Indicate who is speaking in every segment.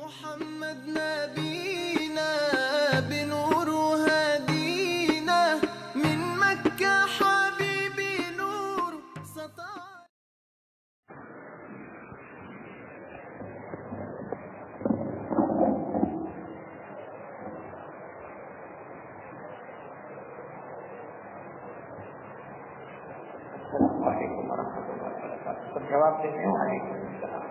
Speaker 1: محمد نبينا بنور هدينا من مكة حبيبي نور سطع.
Speaker 2: السلام علیکم ورحمۃ اللہ وبرکاتہ. سب جواب دیتے ہیں. وعلیکم السلام.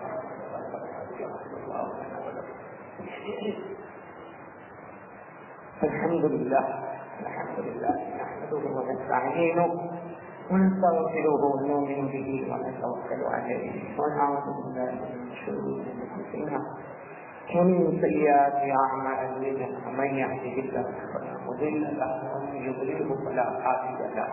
Speaker 2: الحمد لله نحمده ونستعينه ونستغفره ونؤمن به ونتوكل عليه ونعوذ بالله من شرور انفسنا ومن سيئات اعمالنا من يهده الله فلا مضل له ومن يضلل فلا هادي له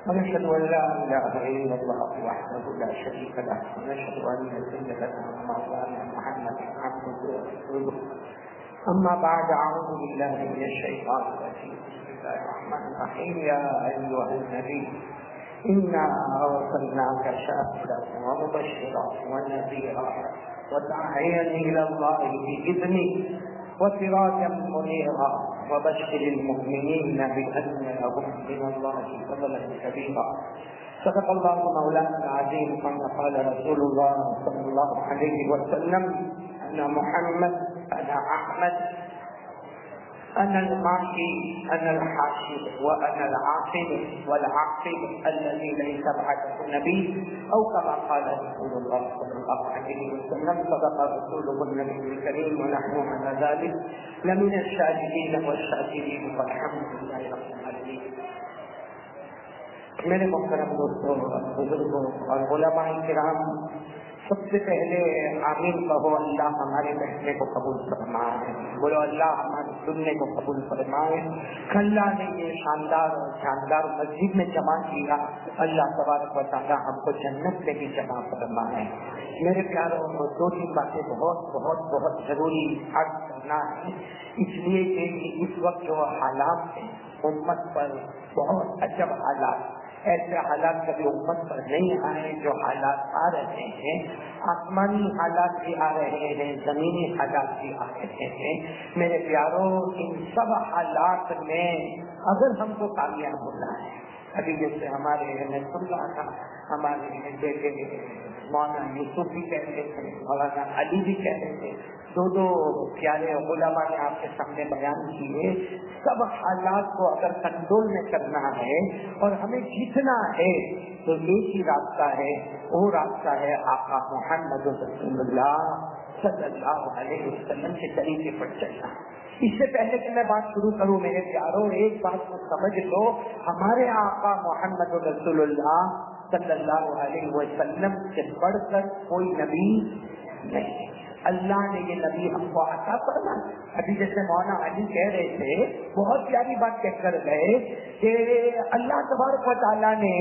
Speaker 2: ونشهد ان لا اله الا الله وحده لا شريك له ونشهد ان سيدنا ومولانا محمدا عبده ورسوله. اما بعد اعوذ بالله من الشيطان الرجيم. بسم الله الرحمن الرحيم. يا ايها النبي انا ارسلناك شاهدا ومبشرا ونذيرا وداعيا الى الله باذنه وسراجا منيرا وبشر المؤمنين بان لهم من الله فضلا كبيرا. صدق الله مولانا العظيم. كما قال رسول الله صلى الله عليه وسلم انا محمد انا احمد انا الماحي انا الحاشر وانا العاقب والعاقب الذي ليس بعده نبي او كما قال رسول الله صلى الله عليه وسلم. صدق رسوله النبي الكريم ونحن على ذلك لمن الشاهدين والشاكرين والحمد لله رب العالمين. میرے محترم دوستوں بزرگوں اور علماء کرام، سب سے پہلے آمین کہو. اللہ ہمارے بیٹھنے کو قبول فرمائے. بولو اللہ ہمارے سننے کو قبول فرمائے. اللہ نے یہ شاندار اور شاندار مسجد میں جمع کیا. اللہ تبارک و تعالیٰ ہم کو جنت میں بھی جمع فرمائے. میرے پیاروں، دو تین باتیں بہت بہت بہت ضروری عرض کرنا ہے، اس لیے کہ اس وقت جو حالات ہیں امت پر بہت عجب حالات، ایسے حالات کبھی امت پر نہیں آئے جو حالات آ رہے ہیں. آسمانی حالات بھی آ رہے ہیں، زمینی حالات بھی آ رہے ہیں. میرے پیاروں، ان سب حالات میں اگر ہم کو کامیاب ہونا ہے، ابھی جیسے ہمارے میں سن رہا تھا، ہمارے بیٹے مولانا یوسف بھی کہہ رہے تھے، مولانا علی بھی کہہ رہے تھے، دو پیارے علماء نے آپ کے سامنے بیان کیے. سب حالات کو اگر کنٹرول میں کرنا ہے اور ہمیں جیتنا ہے تو ایک ہی راستہ ہے، وہ راستہ ہے آقا محمد رسول اللہ صلی اللہ علیہ وسلم کے طریقے پر چلنا. اس سے پہلے کہ میں بات شروع کروں میرے پیاروں، ایک بات کو سمجھ لو، ہمارے آقا محمد رسول اللہ صلی اللہ علیہ وسلم سے بڑھ کر کوئی نبی نہیں. اللہ نے یہ نبی ہم کو عطا فرمایا. ابھی جیسے مولانا علی کہہ رہے تھے، بہت پیاری بات کہہ کر گئے کہ اللہ تبارک و تعالیٰ نے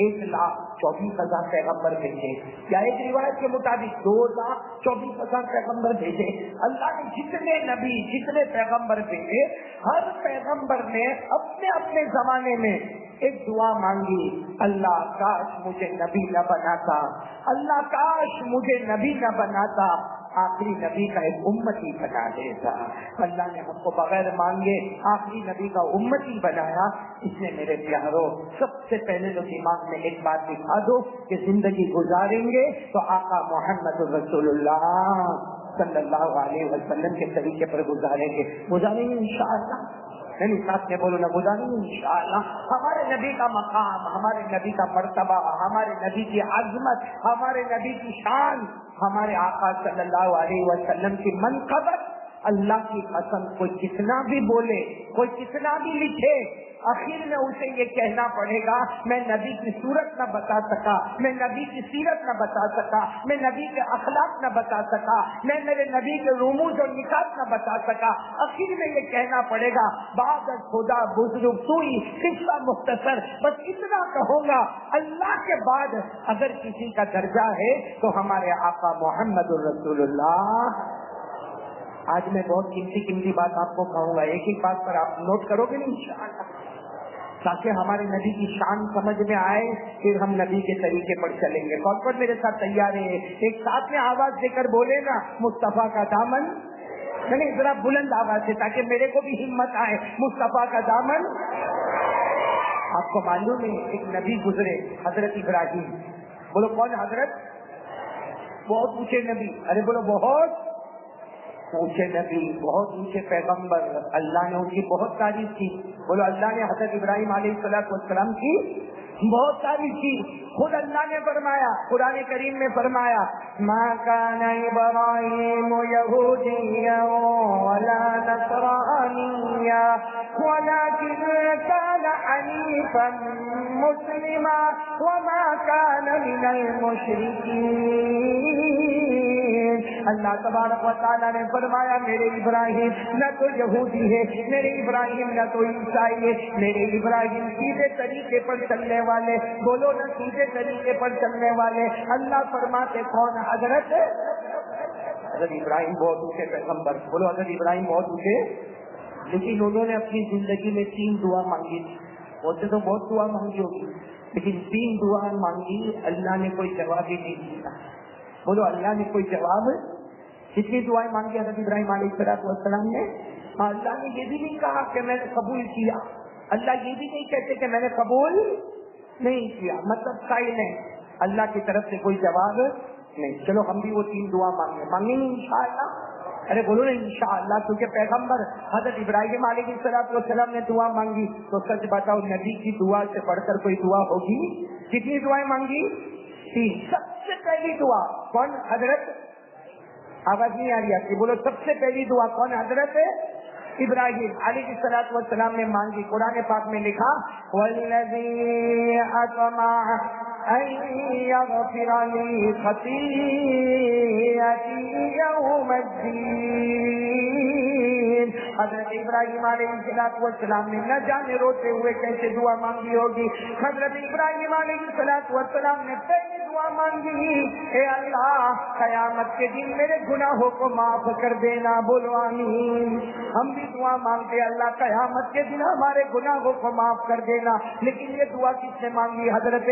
Speaker 2: 1,24,000 پیغمبر بھیجے، یا ایک روایت کے مطابق 2,24,000 پیغمبر بھیجے. اللہ نے جتنے نبی جتنے پیغمبر بھیجے، ہر پیغمبر نے اپنے اپنے زمانے میں ایک دعا مانگی، اللہ کاش مجھے نبی نہ بناتا، اللہ کاش مجھے نبی نہ بناتا، آخری نبی کا ایک امتی بنا دیتا. اللہ نے ہم کو بغیر مانگے آخری نبی کا امتی بنایا. اس نے میرے پیاروں سب سے پہلے تو دماغ میں ایک بات دکھا دو کہ زندگی گزاریں گے تو آقا محمد رسول اللہ صلی اللہ علیہ وسلم کے طریقے پر گزاریں گے انشاءاللہ. نہیں ساتھ میں بولو نہ، گزاریں گے انشاءاللہ. ہمارے نبی کا مقام، ہمارے نبی کا مرتبہ، ہمارے نبی کی عظمت، ہمارے نبی کی شان، ہمارے آقا صلی اللہ علیہ وسلم کی منقبت، اللہ کی قسم کوئی کتنا بھی بولے، کوئی کتنا بھی لکھے، آخر میں اسے یہ کہنا پڑے گا میں نبی کی صورت نہ بتا سکا، میں نبی کی سیرت نہ بتا سکا، میں نبی کے اخلاق نہ بتا سکا، میں میرے نبی کے رموز اور نکات نہ بتا سکا. آخر میں یہ کہنا پڑے گا بعد از خدا بزرگ سوئی قصہ مختصر، بس اتنا کہوں گا اللہ کے بعد اگر کسی کا درجہ ہے تو ہمارے آقا محمد رسول اللہ. آج میں بہت قیمتی بات آپ کو کہوں گا، ایک ایک بات پر آپ نوٹ کرو گے انشاءاللہ، تاکہ ہمارے نبی کی شان سمجھ میں آئے، پھر ہم نبی کے طریقے پر چلیں گے. کون کون میرے ساتھ تیار ہے؟ ایک ساتھ میں آواز دے کر بولے نا، مصطفیٰ کا دامن نہیں ذرا بلند آواز سے تاکہ میرے کو بھی ہمت آئے. مصطفیٰ کا دامن. آپ کو معلوم ہے ایک نبی گزرے حضرت ابراہیم. بولو کون حضرت؟ بہت اونچے نبی. ارے بولو بہت اونچے نبی, بہت اونچے پیغمبر. اللہ نے ان کی بہت تعریف کی. بولو اللہ نے حضرت ابراہیم علیہ السلام کی بہت تعریف کی. خود اللہ نے فرمایا قرآن کریم میں فرمایا ما کان ابراہیم یہودیا ولا نصرانیا ولکن کان حنیفا مسلما وما کان من المشرکین. اللہ تبارک و تعالیٰ نے فرمایا میرے ابراہیم نہ تو یہودی ہے, میرے ابراہیم نہ تو عیسائی ہے, میرے ابراہیم سیدھے طریقے پر چلنے والے. بولو نہ سیدھے طریقے پر چلنے والے. اللہ فرماتے کون؟ حضرت ابراہیم بہت اونچے پیغمبر. بولو حضرت ابراہیم بہت اونچے. لیکن انہوں نے اپنی زندگی میں 3 دعا مانگی تھی. ویسے تو بہت دعا مانگی ہوگی لیکن 3 دعا مانگی, اللہ نے کوئی جواب ہی نہیں دیا. بولو اللہ نے کوئی جواب. کتنی دعائیں مانگی حضرت ابراہیم علیہ السلام نے؟ اللہ نے یہ بھی نہیں کہا کہ میں نے قبول کیا. اللہ یہ بھی نہیں کہتے کہ میں نے قبول نہیں کیا. مطلب سائلنٹ, اللہ کی طرف سے کوئی جواب نہیں. چلو ہم بھی وہ 3 دعا مانگیں گے انشاءاللہ. ارے بولو نا انشاءاللہ, کیونکہ پیغمبر حضرت ابراہیم علیہ السلام نے دعا مانگی تو سچ بتاؤ نبی کی دعا سے پڑھ کر کوئی دعا ہوگی؟ کتنی دعائیں مانگی؟ 3. سب سے پہلی دعا کون؟ حضرت, آواز نہیں آ رہی آپ کی, بولو سب سے پہلی دعا کون؟ حضرت ابراہیم علیہ السلام نے مانگی. قرآن پاک میں لکھا والذی اطمع ان یغفر لی خطیئتی یوم الدین. حضرت ابراہیم علیہ السلام نے نہ جانے روتے ہوئے کیسے دعا مانگی ہوگی. حضرت ابراہیم علیہ السلام نے پہلی دعا مانگی, اے اللہ قیامت کے دن میرے گناہوں کو معاف کر دینا. بولو آمین. ہم بھی دعا مانگتے اللہ قیامت کے دن ہمارے گناہوں کو معاف کر دینا. لیکن یہ دعا کس نے مانگی؟ حضرت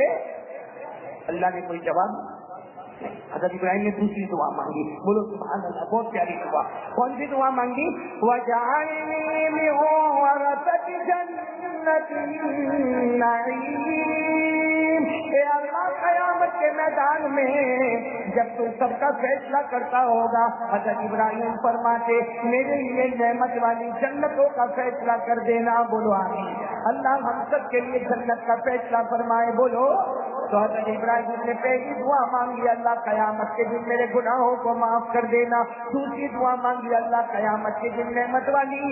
Speaker 2: اللہ نے کوئی جواب نہیں. حضرت ابراہیم نے دوسری دعا مانگی. بولو سبحان اللہ, بہت پیاری دعا. کون سی دعا مانگی؟ وَجَعَلْنِي مِن وَرَثَةِ جَنَّةِ النَّعِيمِ. اے اللہ قیامت کے میدان میں جب تو سب کا فیصلہ کرتا ہوگا, حضرت ابراہیم فرماتے میرے لیے نعمت والی جنتوں کا فیصلہ کر دینا. بولو آمین. اللہ ہم سب کے لیے جنت کا فیصلہ فرمائے. بولو. تو حضرت ابراہیم نے پہلی دعا مانگی اللہ قیامت کے دن میرے گناہوں کو معاف کر دینا. دوسری دعا مانگی اللہ قیامت کے دن نعمت والی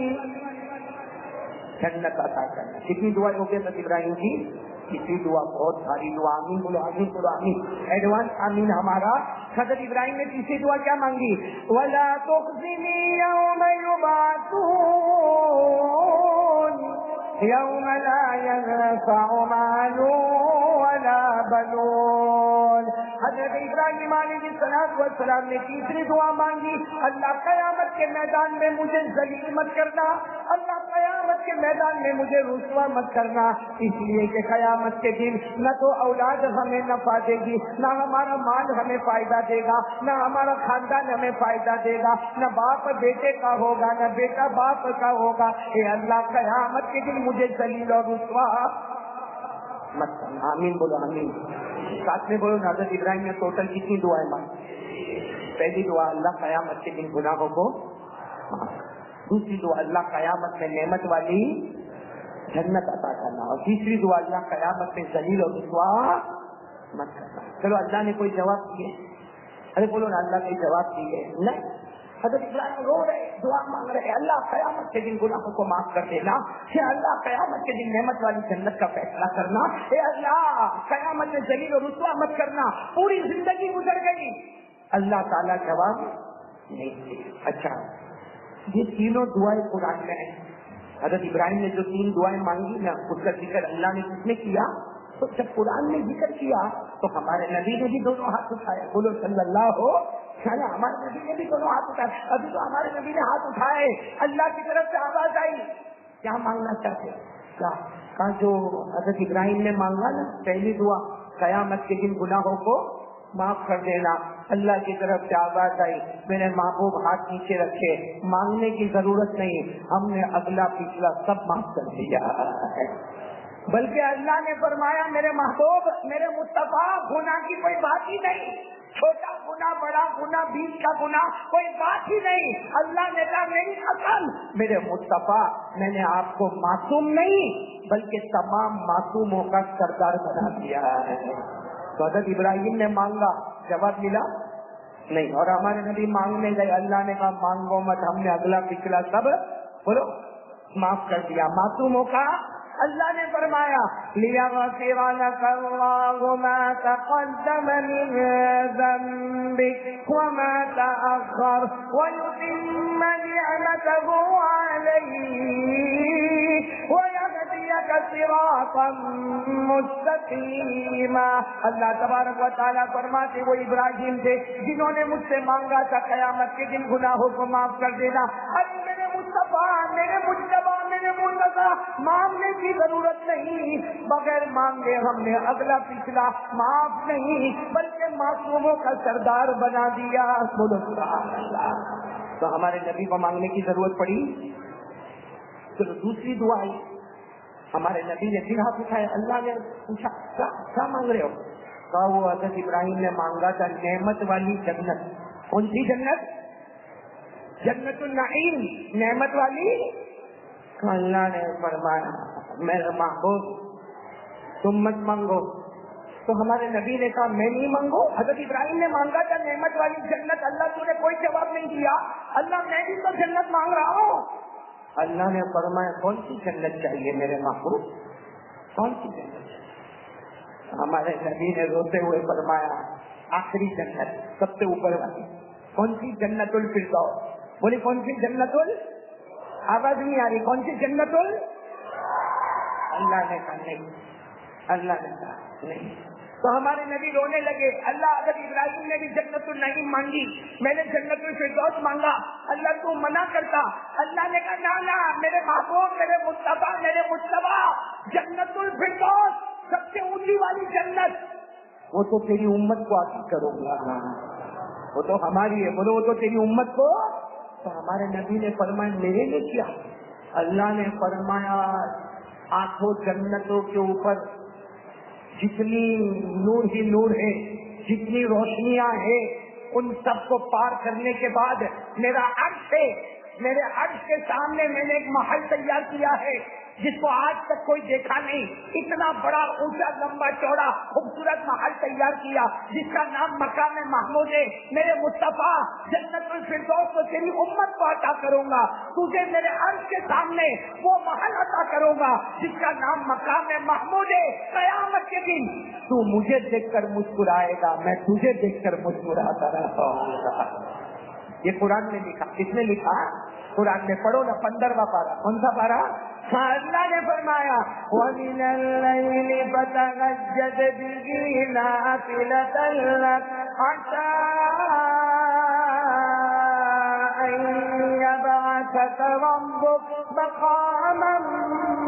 Speaker 2: جنت عطا کرنا. کتنی دعائیں ہو گئی حضرت ابراہیم کی؟ کسی دعا بہت ساری دعا. آمین بولو, آمین بولو, آمین. ایڈوانس آمین ہمارا. حضرت ابراہیم نے تیسری دعا کیا مانگی؟ وَلَا تُخْزِنِي يَوْمَ يُبْعَثُونَ يَوْمَ لَا يَنفَعُ مَالٌ وَلَا بَنُونَ. حضرت ابراہیم علیہ السلام نے تیسری دعا مانگی اللہ قیامت کے میدان میں مجھے ذلیل مت کرنا. اللہ قیامت کے میدان میں مجھے رسوا مت کرنا. اس لیے کہ قیامت کے دن نہ تو اولاد ہمیں نفع دے گی, نہ ہمارا مال ہمیں فائدہ دے گا, نہ ہمارا خاندان ہمیں فائدہ دے گا, نہ باپ بیٹے کا ہوگا, نہ بیٹا باپ کا ہوگا. اے اللہ قیامت کے دن مجھے ذلیل اور رسوا مت کرنا. آمین بولو, آمین. ساتھ میں بولو حضرت ابراہیم نے ٹوٹل کتنی دعائیں مانگی؟ پہلی دعا اللہ قیامت کے دن گناہوں کو, دوسری دعا اللہ قیامت میں نعمت والی جنت عطا کرنا, اور تیسری دعا اللہ قیامت میں ذلیل اور رسوا مت کرنا. چلو اللہ نے کوئی جواب دیے؟ ارے بولو نا اللہ کوئی جواب دیے؟ نہیں. حضرت ابراہیم رو رہے, دعا مانگ رہے اللہ قیامت کے دن گناہوں کو معاف کر دینا. اے اللہ قیامت کے دن نعمت والی جنت کا فیصلہ کرنا. اے اللہ قیامت میں ذلیل اور رسوا مت کرنا. پوری زندگی گزر گئی, اللہ تعالیٰ جواب نہیں دے. اچھا یہ تینوں دعائیں قرآن میں ہیں. حضرت ابراہیم نے جو 3 دعائیں مانگی نا اس کا ذکر اللہ نے کس نے کیا؟ تو جب قرآن نے ذکر کیا تو ہمارے نبی نے بھی دونوں ہاتھ اٹھائے. بولو صلی اللہ ہو. ہمارے نبی نے بھی دونوں ہاتھ اٹھائے. ابھی تو ہمارے نبی نے ہاتھ اٹھائے, اللہ کی طرف سے آواز آئی. کیا مانگنا چاہتے؟ کیا جو حضرت ابراہیم نے مانگا نا پہلی دعا قیامت کے دن گناہوں کو معاف کر دینا. اللہ کی طرف سے آواز آئی, میرے محبوب ہاتھ نیچے رکھے, مانگنے کی ضرورت نہیں, ہم نے اگلا پچھلا سب معاف کر دیا. بلکہ اللہ نے فرمایا میرے محبوب, میرے مصطفیٰ, گناہ کی کوئی بات ہی نہیں, چھوٹا گناہ بڑا گناہ بیچ کا گناہ کوئی بات ہی نہیں. اللہ نے کہا میری قسم میرے مصطفیٰ, میں نے آپ کو معصوم نہیں بلکہ تمام معصوموں کا سردار بنا دیا ہے. تو حضرت ابراہیم نے مانگا, جواب ملا نہیں, اور ہمارے نبی مانگنے گئے, اللہ نے کہا مانگو مت, ہم نے اگلا پچھلا سب بولو معاف کر دیا. معصوموں کا اللہ نے فرمایا لِيَغْفِرَ لَكَ اللَّهُ مَا تَقَدَّمَ مِنْ ذَنبِكَ وَمَا تَأَخَّرَ وَيُتِمَّ نِعْمَتَهُ عَلَيْكَ وَيَهْدِيَكَ صِرَاطًا مُسْتَقِيمًا. اللہ تبارک و تعالیٰ فرماتے وہ ابراہیم تھے جنہوں نے مجھ سے مانگا تھا قیامت کے دن گناہوں کو معاف کر دینا. ارے میرے مصطفیٰ, میرے مجتبیٰ, میرے مرتضیٰ, مانگنے کی ضرورت نہیں, بغیر مانگے ہم نے اگلا پچھلا معاف نہیں بلکہ معصوموں کا سردار بنا دیا. بولو سبحان اللہ. تو ہمارے نبی کو مانگنے کی ضرورت پڑی. چلو دوسری دعا آئی, ہمارے نبی نے پھر ہاتھ اٹھایا, اللہ نے پوچھا کیا مانگ رہے ہو؟ کہا وہ حضرت ابراہیم نے مانگا تھا نعمت والی جنت. کون سی جنت؟ جنت النعیم, نعمت والی. اللہ نے فرمایا میرے محبوب تم مت مانگو. تو ہمارے نبی نے کہا میں نہیں مانگو. حضرت ابراہیم نے مانگا تھا نعمت والی جنت, اللہ تو نے کوئی جواب نہیں دیا. اللہ میں بھی تو جنت مانگ رہا ہوں. اللہ نے فرمایا کون سی جنت چاہیے میرے محبوب, کون سی جنت؟ ہمارے نبی نے روتے ہوئے فرمایا آخری جنت, سب سے اوپر والی. کون سی؟ جنت الفردوس. بولی کون سی جنت آواز نہیں آ رہی, کون سی جنت اللہ نے کہا نہیں, اللہ نے کہا نہیں. تو ہمارے نبی رونے لگے. اللہ اگر ابراہیم نے بھی جنت النعیم مانگی, میں نے جنت الفردوس مانگا, اللہ تو منع کرتا. اللہ نے کہا نہ, میرے محبوب, میرے مصطفیٰ, میرے مجتبیٰ, جنت الفردوس سب سے اونچی والی جنت, وہ تو تیری امت کو حاصل کروں گا, وہ تو ہماری ہے. بولو وہ تو تیری امت کو. تو ہمارے نبی نے فرمایا میرے لیے کیا؟ اللہ نے فرمایا آنکھوں جنتوں کے اوپر جتنی نور ہی نور ہے, جتنی روشنیاں ہیں, ان سب کو پار کرنے کے بعد میرا عرش ہے, میرے عرش کے سامنے میں نے ایک محل تیار کیا ہے جس کو آج تک کوئی دیکھا نہیں. اتنا بڑا اونچا لمبا چوڑا خوبصورت محل تیار کیا جس کا نام مقام محمود ہے. میرے مصطفیٰ جنت الفردوس کو تیری امت کو عطا کروں گا. تجھے میرے عرش کے سامنے وہ محل عطا کروں گا جس کا نام مقام محمود ہے. قیامت کے دن تو مجھے دیکھ کر مسکرائے گا, میں تجھے دیکھ کر مسکراتا رہتا ہوں. یہ قرآن میں لکھا. کس نے لکھا؟ قرآن میں. پڑھو نا 15واں پارہ. کون سا پارہ؟ اللہ نے فرمایا وَمِنَ اللَّيْلِ فَتَهَجَّدْ بِهِ نَافِلَةً لَكَ عَسَىٰ أَن يَبْعَثَكَ رَبُّكَ مَقَامًا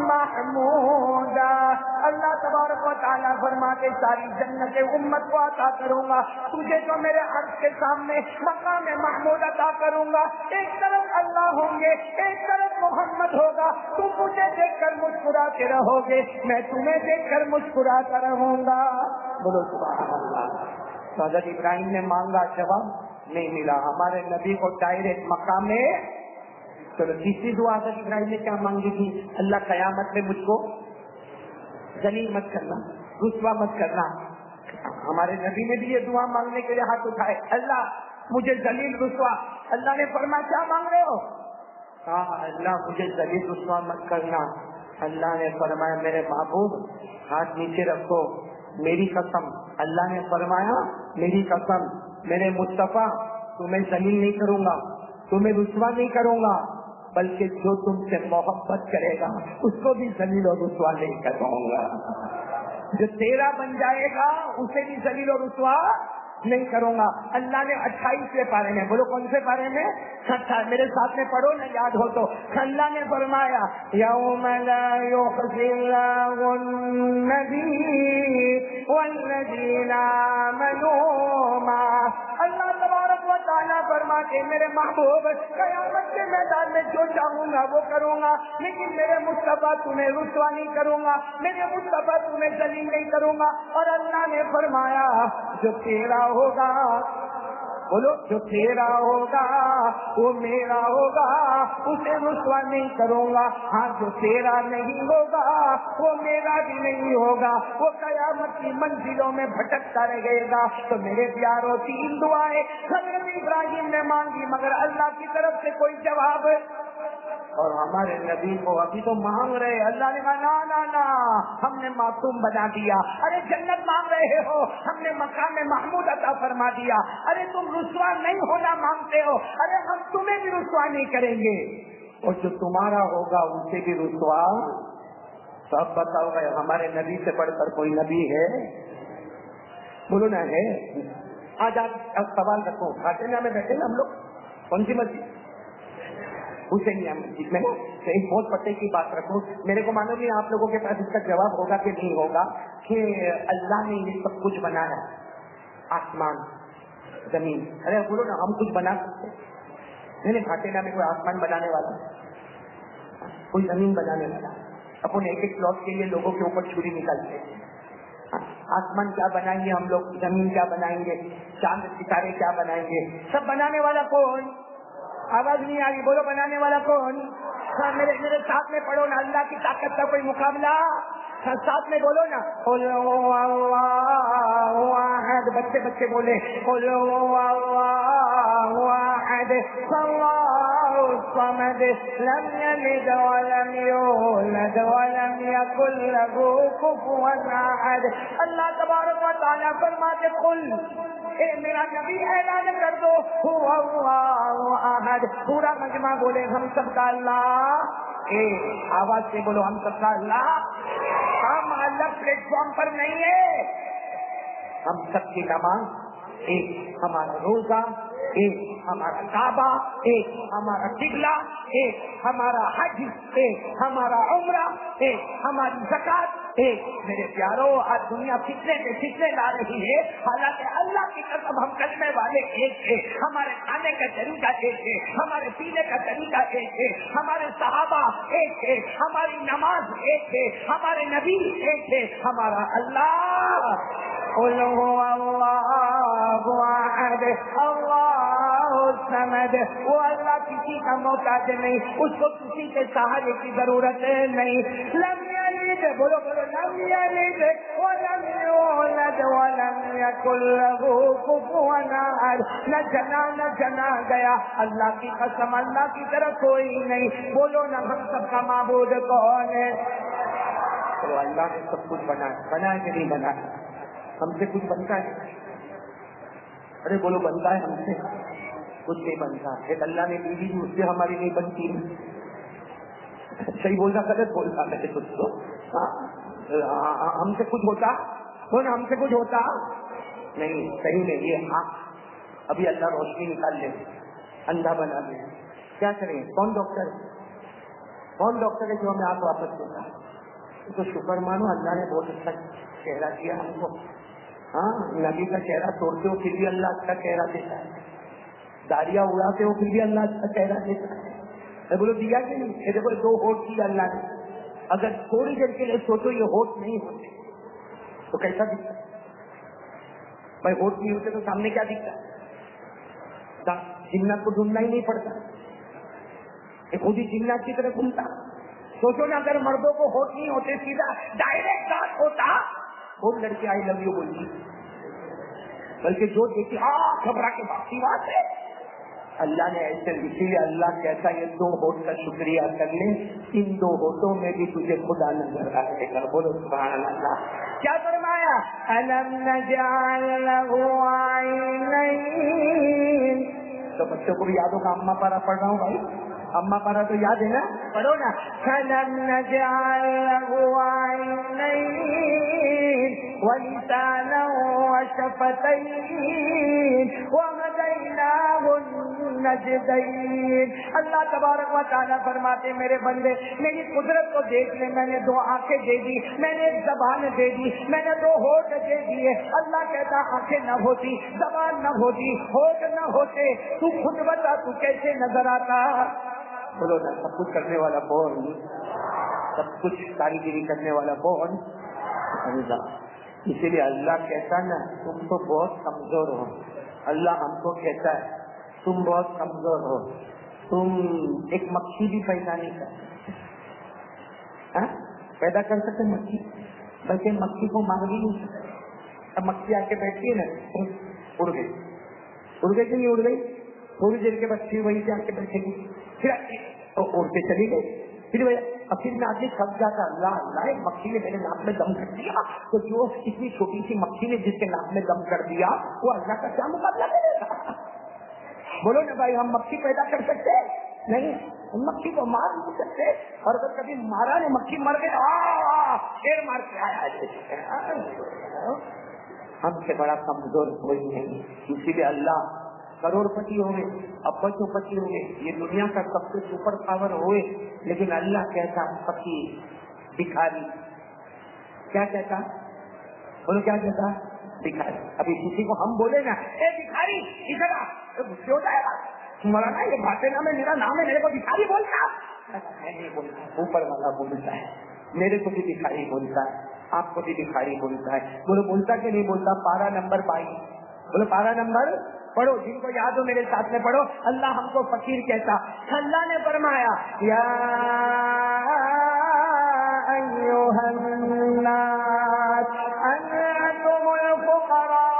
Speaker 2: مَحْمُودًا. اللہ تبارک و تعالیٰ فرماتے ساری جنت امت کو عطا کروں گا, تجھے تو میرے عرش کے سامنے مقام محمود عطا کروں گا. ایک طرف اللہ ہوں گے, ایک طرف محمد ہوگا. تم مجھے دیکھ کر مسکراتے رہو گے, میں تمہیں دیکھ کر مسکراتا رہوں گا. بولو سبحان اللہ. تو حضرت ابراہیم نے مانگا, جواب نہیں ملا. ہمارے نبی کو ڈائریکٹ مقام میں. چلو تیسری دعا حضرت ابراہیم نے کیا مانگی تھی؟ اللہ قیامت میں مجھ کو ذلیل مت کرنا, رسوا مت کرنا. ہمارے نبی نے بھی یہ دعا مانگنے کے لیے ہاتھ اٹھائے, اللہ مجھے ذلیل رسوا. اللہ نے فرمایا کیا مانگ رہے ہو؟ کہا اللہ مجھے ذلیل رسوا مت کرنا. اللہ نے فرمایا میرے محبوب ہاتھ نیچے رکھو, میری قسم. اللہ نے فرمایا میری قسم, میرے مصطفیٰ تمہیں ذلیل نہیں کروں گا, تمہیں رسوا نہیں کروں گا, بلکہ جو تم سے محبت کرے گا اس کو بھی ذلیل اور رسوا نہیں کروں گا. جو تیرا بن جائے گا اسے بھی ذلیل اور رسوا نہیں کروں گا. اللہ نے 28ویں پارے میں, بولو کون سے پارے میں, میرے ساتھ میں پڑھو نہ یاد ہو تو. اللہ نے فرمایا یوم لا یخزی اللہ النبی والذین آمنوا معہ. اللہ تبارک و تعالیٰ فرماتے میرے محبوب قیامت کے میدان میں جو چاہوں گا وہ کروں گا, لیکن میرے مصطفیٰ تمہیں رسوا نہیں کروں گا, میرے مصطفیٰ تمہیں ذلیل نہیں کروں گا. اور اللہ نے فرمایا جو تیرا ہوگا, بولو جو تیرا ہوگا وہ میرا ہوگا, اسے رسوا نہیں کروں گا. ہاں جو تیرا نہیں ہوگا وہ میرا بھی نہیں ہوگا, وہ قیامت کی منزلوں میں بھٹکتا رہے گا. تو میرے پیاروں 3 دعائیں حضرت ابراہیم نے مانگی مگر اللہ کی طرف سے کوئی جواب, اور ہمارے نبی کو ابھی تو مانگ رہے. اللہ نے کہا نا ہم نے معصوم بنا دیا. ارے جنت مانگ رہے ہو, ہم نے مقام محمود عطا فرما دیا. ارے تم رسوا نہیں ہونا مانگتے ہو, ارے ہم تمہیں بھی رسوا نہیں کریں گے, اور جو تمہارا ہوگا اسے بھی رسوا. تو اب بتاؤ گا ہمارے نبی سے بڑھ کر کوئی نبی ہے؟ بولو نا ہے. آج آپ سوال رکھو, فاطمہ میں بیٹھے نا ہم لوگ, کون سی مسجد؟ حسینیہ مسجد میں نا. تو ایک بہت پتے کی بات رکھو, میرے کو معلوم نہیں آپ لوگوں کے پاس اس کا جواب ہوگا کہ نہیں ہوگا, کہ اللہ نے یہ سب کچھ بنایا, آسمان زمین. ارے بولو نا ہم کچھ بنا سکتے نہیں. فاطمہ میں کوئی آسمان بنانے والا, کوئی زمین بنانے والا, اپنے ایک ایک پلاٹ کے لیے لوگوں کے اوپر چھری نکالتے ہیں. آسمان کیا بنائیں گے ہم لوگ, زمین کیا بنائیں گے, چاند ستارے کیا بنائیں گے, سب بنانے والا کون؟ آواز نہیں آ رہی, بولو بنانے والا کون؟ ہاں میرے ساتھ میں پڑھو نا, اللہ کی طاقت کا کوئی مقابلہ. ساتھ میں بولو نا, قل هو اللہ احد. بچے بولے قل هو اللہ احد اللہ الصمد لم یلد ولم یولد ولم یکن له کفوا احد. اللہ تبارک و تعالیٰ فرماتے قل, اے میرا نبی اعلان کر دو هو اللہ احد. پورا مجمع بولے ہم سب کا اللہ, اے آواز سے بولو ہم سب کا اللہ. ہم الگ پلیٹ فارم پر نہیں ہے, ہم سب کی نماز ایک, ہمارا روزہ ایک, ہمارا کعبہ ایک, ہمارا قبلہ ایک, ہمارا حج ایک, ہمارا عمرہ ایک, ہماری زکات ایک. میرے پیاروں آج دنیا فتنے پہ فتنے لا رہی ہے, حالانکہ اللہ کی قسم ہم کلمے والے ایک تھے, ہمارے کھانے کا طریقہ ایک ہے, ہمارے پینے کا طریقہ ایک ہے, ہمارے صحابہ ایک تھے, ہماری نماز ایک ہے, ہمارے نبی ایک ہے, ہمارا اللہ. قل هو اللہ احد اللہ الصمد. وہ اللہ کسی کا محتاج نہیں, اس کو کسی کے سہارے کی ضرورت نہیں. لم یلد, بولو لم یلد ولم یولد ولم یکن له کفوا احد. نہ جنا گیا, اللہ کی قسم اللہ کی طرف کوئی نہیں. بولو نا ہم سب کا معبود کون ہے؟ تو اللہ نے سب کچھ بنایا کہ نہیں بنایا؟ ہم سے کچھ بنتا ہے؟ ارے بولو بنتا ہے؟ ہم سے کچھ نہیں بنتا. ایک اللہ نے بیوی بھی اس سے ہماری نہیں بنتی. صحیح بول رہا غلط بول رہا میں کچھ تو ہم سے کچھ ہوتا کون؟ ہم سے کچھ ہوتا نہیں. صحیح نہیں. یہ ابھی اللہ روشنی نکال لے, اندھا بنا دے, کیا کریں؟ کون ڈاکٹر ہے جو ہمیں آنکھ واپس دیتا ہے؟ تو شکر مانو اللہ نے بہت اچھا چہرہ دیا ہم کو. ہاں نبی کا چہرہ توڑتے ہو پھر بھی اللہ اچھا چہرہ دیتا ہے, داڑیاں اڑاتے ہو پھر بھی اللہ اچھا چہرہ دیتا ہے. بولو دیا کہ نہیں؟ یہ دیکھو 2 ہوٹ دیا اللہ نے. اگر تھوڑی دیر کے لیے سوچو یہ ہوٹ نہیں ہوتے تو کیسا دکھتا؟ بھائی ہوٹ نہیں ہوتے تو سامنے کیا دکھتا؟ جنات کو ڈھونڈنا ہی نہیں پڑتا, یہ خود ہی جنات کی طرح گھومتا. سوچو نا اگر مردوں کو ہوٹ نہیں ہوتے سیدھا ڈائریکٹ بات ہوتا, وہ لڑکی آئی لو یو بولتی, بلکہ جو دیکھی گھبرا کے باقی بات ہے. اللہ نے ایسے, اسی لیے اللہ کہتا ہے 2 ہوٹ کا شکریہ کر لیں, ان 2 ہوٹوں میں بھی تجھے خدا نظر آئے گا. بولو سبحان اللہ. کیا فرمایا؟ الم نجعل له عینین. تو بچوں کو بھی یاد ہوگا, اماں پارا پڑھ رہا ہوں بھائی, اماں پارا تو یاد ہے نا, پڑھو نا. الم نجعل له عینین ولسانا وشفتين وهديناه النجدين. اللہ تبارک و تعالیٰ فرماتے میرے بندے میری قدرت کو دیکھ لے، میں نے 2 آنکھیں دے دی، میں نے 1 زبان دے دی، میں نے 2 ہونٹ دے دیے. اللہ کہتا آنکھیں نہ ہوتی، زبان نہ ہوتی، ہونٹ نہ ہوتے، تو خود بتا تو کیسے نظر آتا؟ بولو نا، سب کچھ کرنے والا کون؟ سب کچھ کاریگری کرنے والا کون؟ اللہ. اسی لیے اللہ کہتا نا تم تو بہت کمزور ہو. اللہ ہم کو کہتا ہے تم بہت کمزور ہو، تم ایک مکھی بھی پیدا نہیں کر سکتے. پیدا کر سکتے مکھی، بلکہ مکھی کو مار بھی نہیں سکتے. اب مکھی آ کے بیٹھی ہے نا، اڑ گئی کہ نہیں اڑ گئی؟ تھوڑی دیر کے بعد پھر وہیں سے آ کے بیٹھے گی، پھر اڑ کے چلی گئی. پھر میں آدمی سب جاتا اللہ اللہ مکھی نے میرے ناک میں دم کر دیا، تو جو اتنی چھوٹی سی مکھی نے جس کے ناک میں دم کر دیا وہ اللہ کا کیا مقابلہ کرے گا؟ بولو نا بھائی، ہم مکھی پیدا کر سکتے نہیں، ہم مکھی کو مار نہیں سکتے. اور اگر کبھی مارا نے مکھی مر گئی پھر مار کے آیا. ہم سے بڑا کمزور کوئی نہیں. اسی لیے اللہ کروڑ پتی ہوئے، ابجو پتی ہوئے، یہ دنیا کا سب سے سپر پاور ہوئے، لیکن اللہ کہتا فقیر بھکاری. کیا کہتا؟ بولو کیا کہتا؟ بھکاری. ابھی کسی کو ہم بولے نا اے بھکاری ادھر آ، تو غصے ہو جائے گا. مولانا یہ باتیں نہ میں میرا نام ہے، میرے کو بھکاری بولتا؟ میں نہیں بولتا، اوپر والا بولتا ہے. میرے کو بھی بھکاری بولتا ہے، آپ کو بھی بھکاری بولتا ہے. بولو بولتا کہ نہیں بولتا؟ پارہ نمبر 22. بولو پارہ نمبر پڑھو، جن کو یاد ہو میرے ساتھ میں پڑھو. اللہ ہم کو فقیر کہتا. اللہ نے فرمایا یا ایھا الناس انتم الفقراء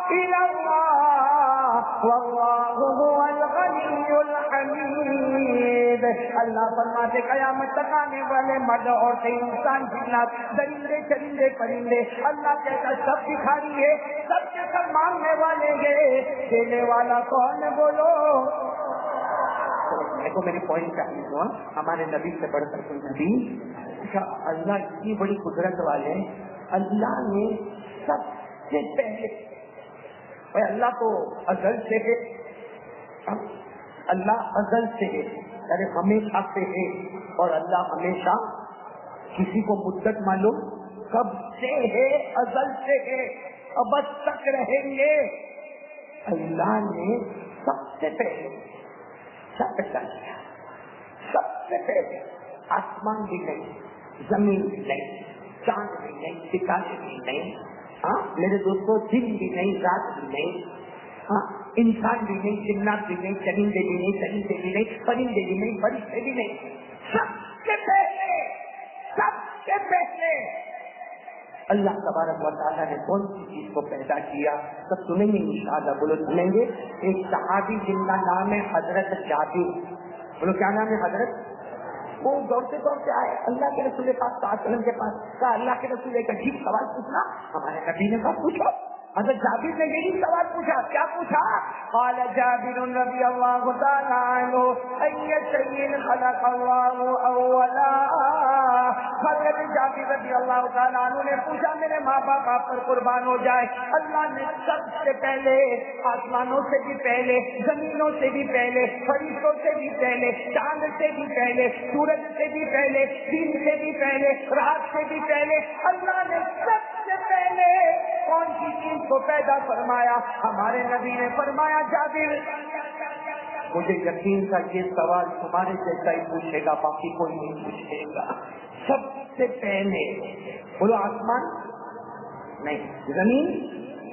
Speaker 2: الی اللہ واللہ هو الغنی الحمید. اللہ فرماتے قیامت تک آنے والے مرد عورتیں انسان جنات درندے چرندے پرندے اللہ کہتا سب بھکاری ہے، سب کے سب مانگنے والے گے، دینے والا کون؟ بولو. دیکھو میری پوائنٹ چاہیے ہوا ہمارے نبی سے بڑھ کر کوئی نبی. اللہ اتنی بڑی قدرت والے، اللہ نے سب سے پہلے، اللہ تو ازل سے ہے، اللہ ازل سے ہے یعنی ہمیشہ سے ہے، اور اللہ ہمیشہ کسی کو مدت معلوم کب سے ہے؟ ازل سے ہے، ابد تک رہیں گے. اللہ نے سب سے پہلے سب پیدا کیا، سب سے پہلے. آسمان بھی نہیں، زمین بھی نہیں، چاند بھی نہیں، ستارے بھی نہیں، ہاں میرے دوستوں دن بھی نہیں، رات بھی نہیں، ہاں انسان بھی نہیں، جنات بھی نہیں، چرندے بھی نہیں، چرندے بھی نہیں، پرندے بھی نہیں، فرشتے بھی نہیں. سب سے پہلے اللہ تبارک و تعالیٰ نے کون سی چیز کو پیدا کیا؟ سب سنیں گے انشاءاللہ. بولو سنیں گے. ایک صحابی جن کا نام ہے حضرت جابر. بولو کیا نام ہے؟ حضرت. وہ دوڑتے دوڑتے آئے اللہ کے رسول پاک صلی اللہ علیہ وسلم کے پاس. کہا اللہ کے رسول ایک عجیب سوال پوچھنا. ہمارے نبی نے کہا پوچھو. حضرت جابر نے یہی سوال پوچھا. کیا پوچھا؟ قال جابر رضی اللہ تعالی عنہ ای شیء خلق اللہ اولا. حضرت جابر رضی اللہ تعالی عنہ نے پوچھا میرے ماں باپ آپ پر قربان ہو جائے، اللہ نے سب سے پہلے آسمانوں سے بھی پہلے، زمینوں سے بھی پہلے، فرشتوں سے بھی پہلے، چاند سے بھی پہلے، سورج سے بھی پہلے، دن سے بھی پہلے، رات سے بھی پہلے، اللہ نے سب سے پہلے کون سی چیز کو پیدا فرمایا؟ ہمارے نبی نے فرمایا جابر مجھے یقین تھا یہ سوال تمہارے جیسا ہی پوچھے گا، باقی کوئی نہیں پوچھے گا. سب سے پہلے بولو آسمان نہیں، زمین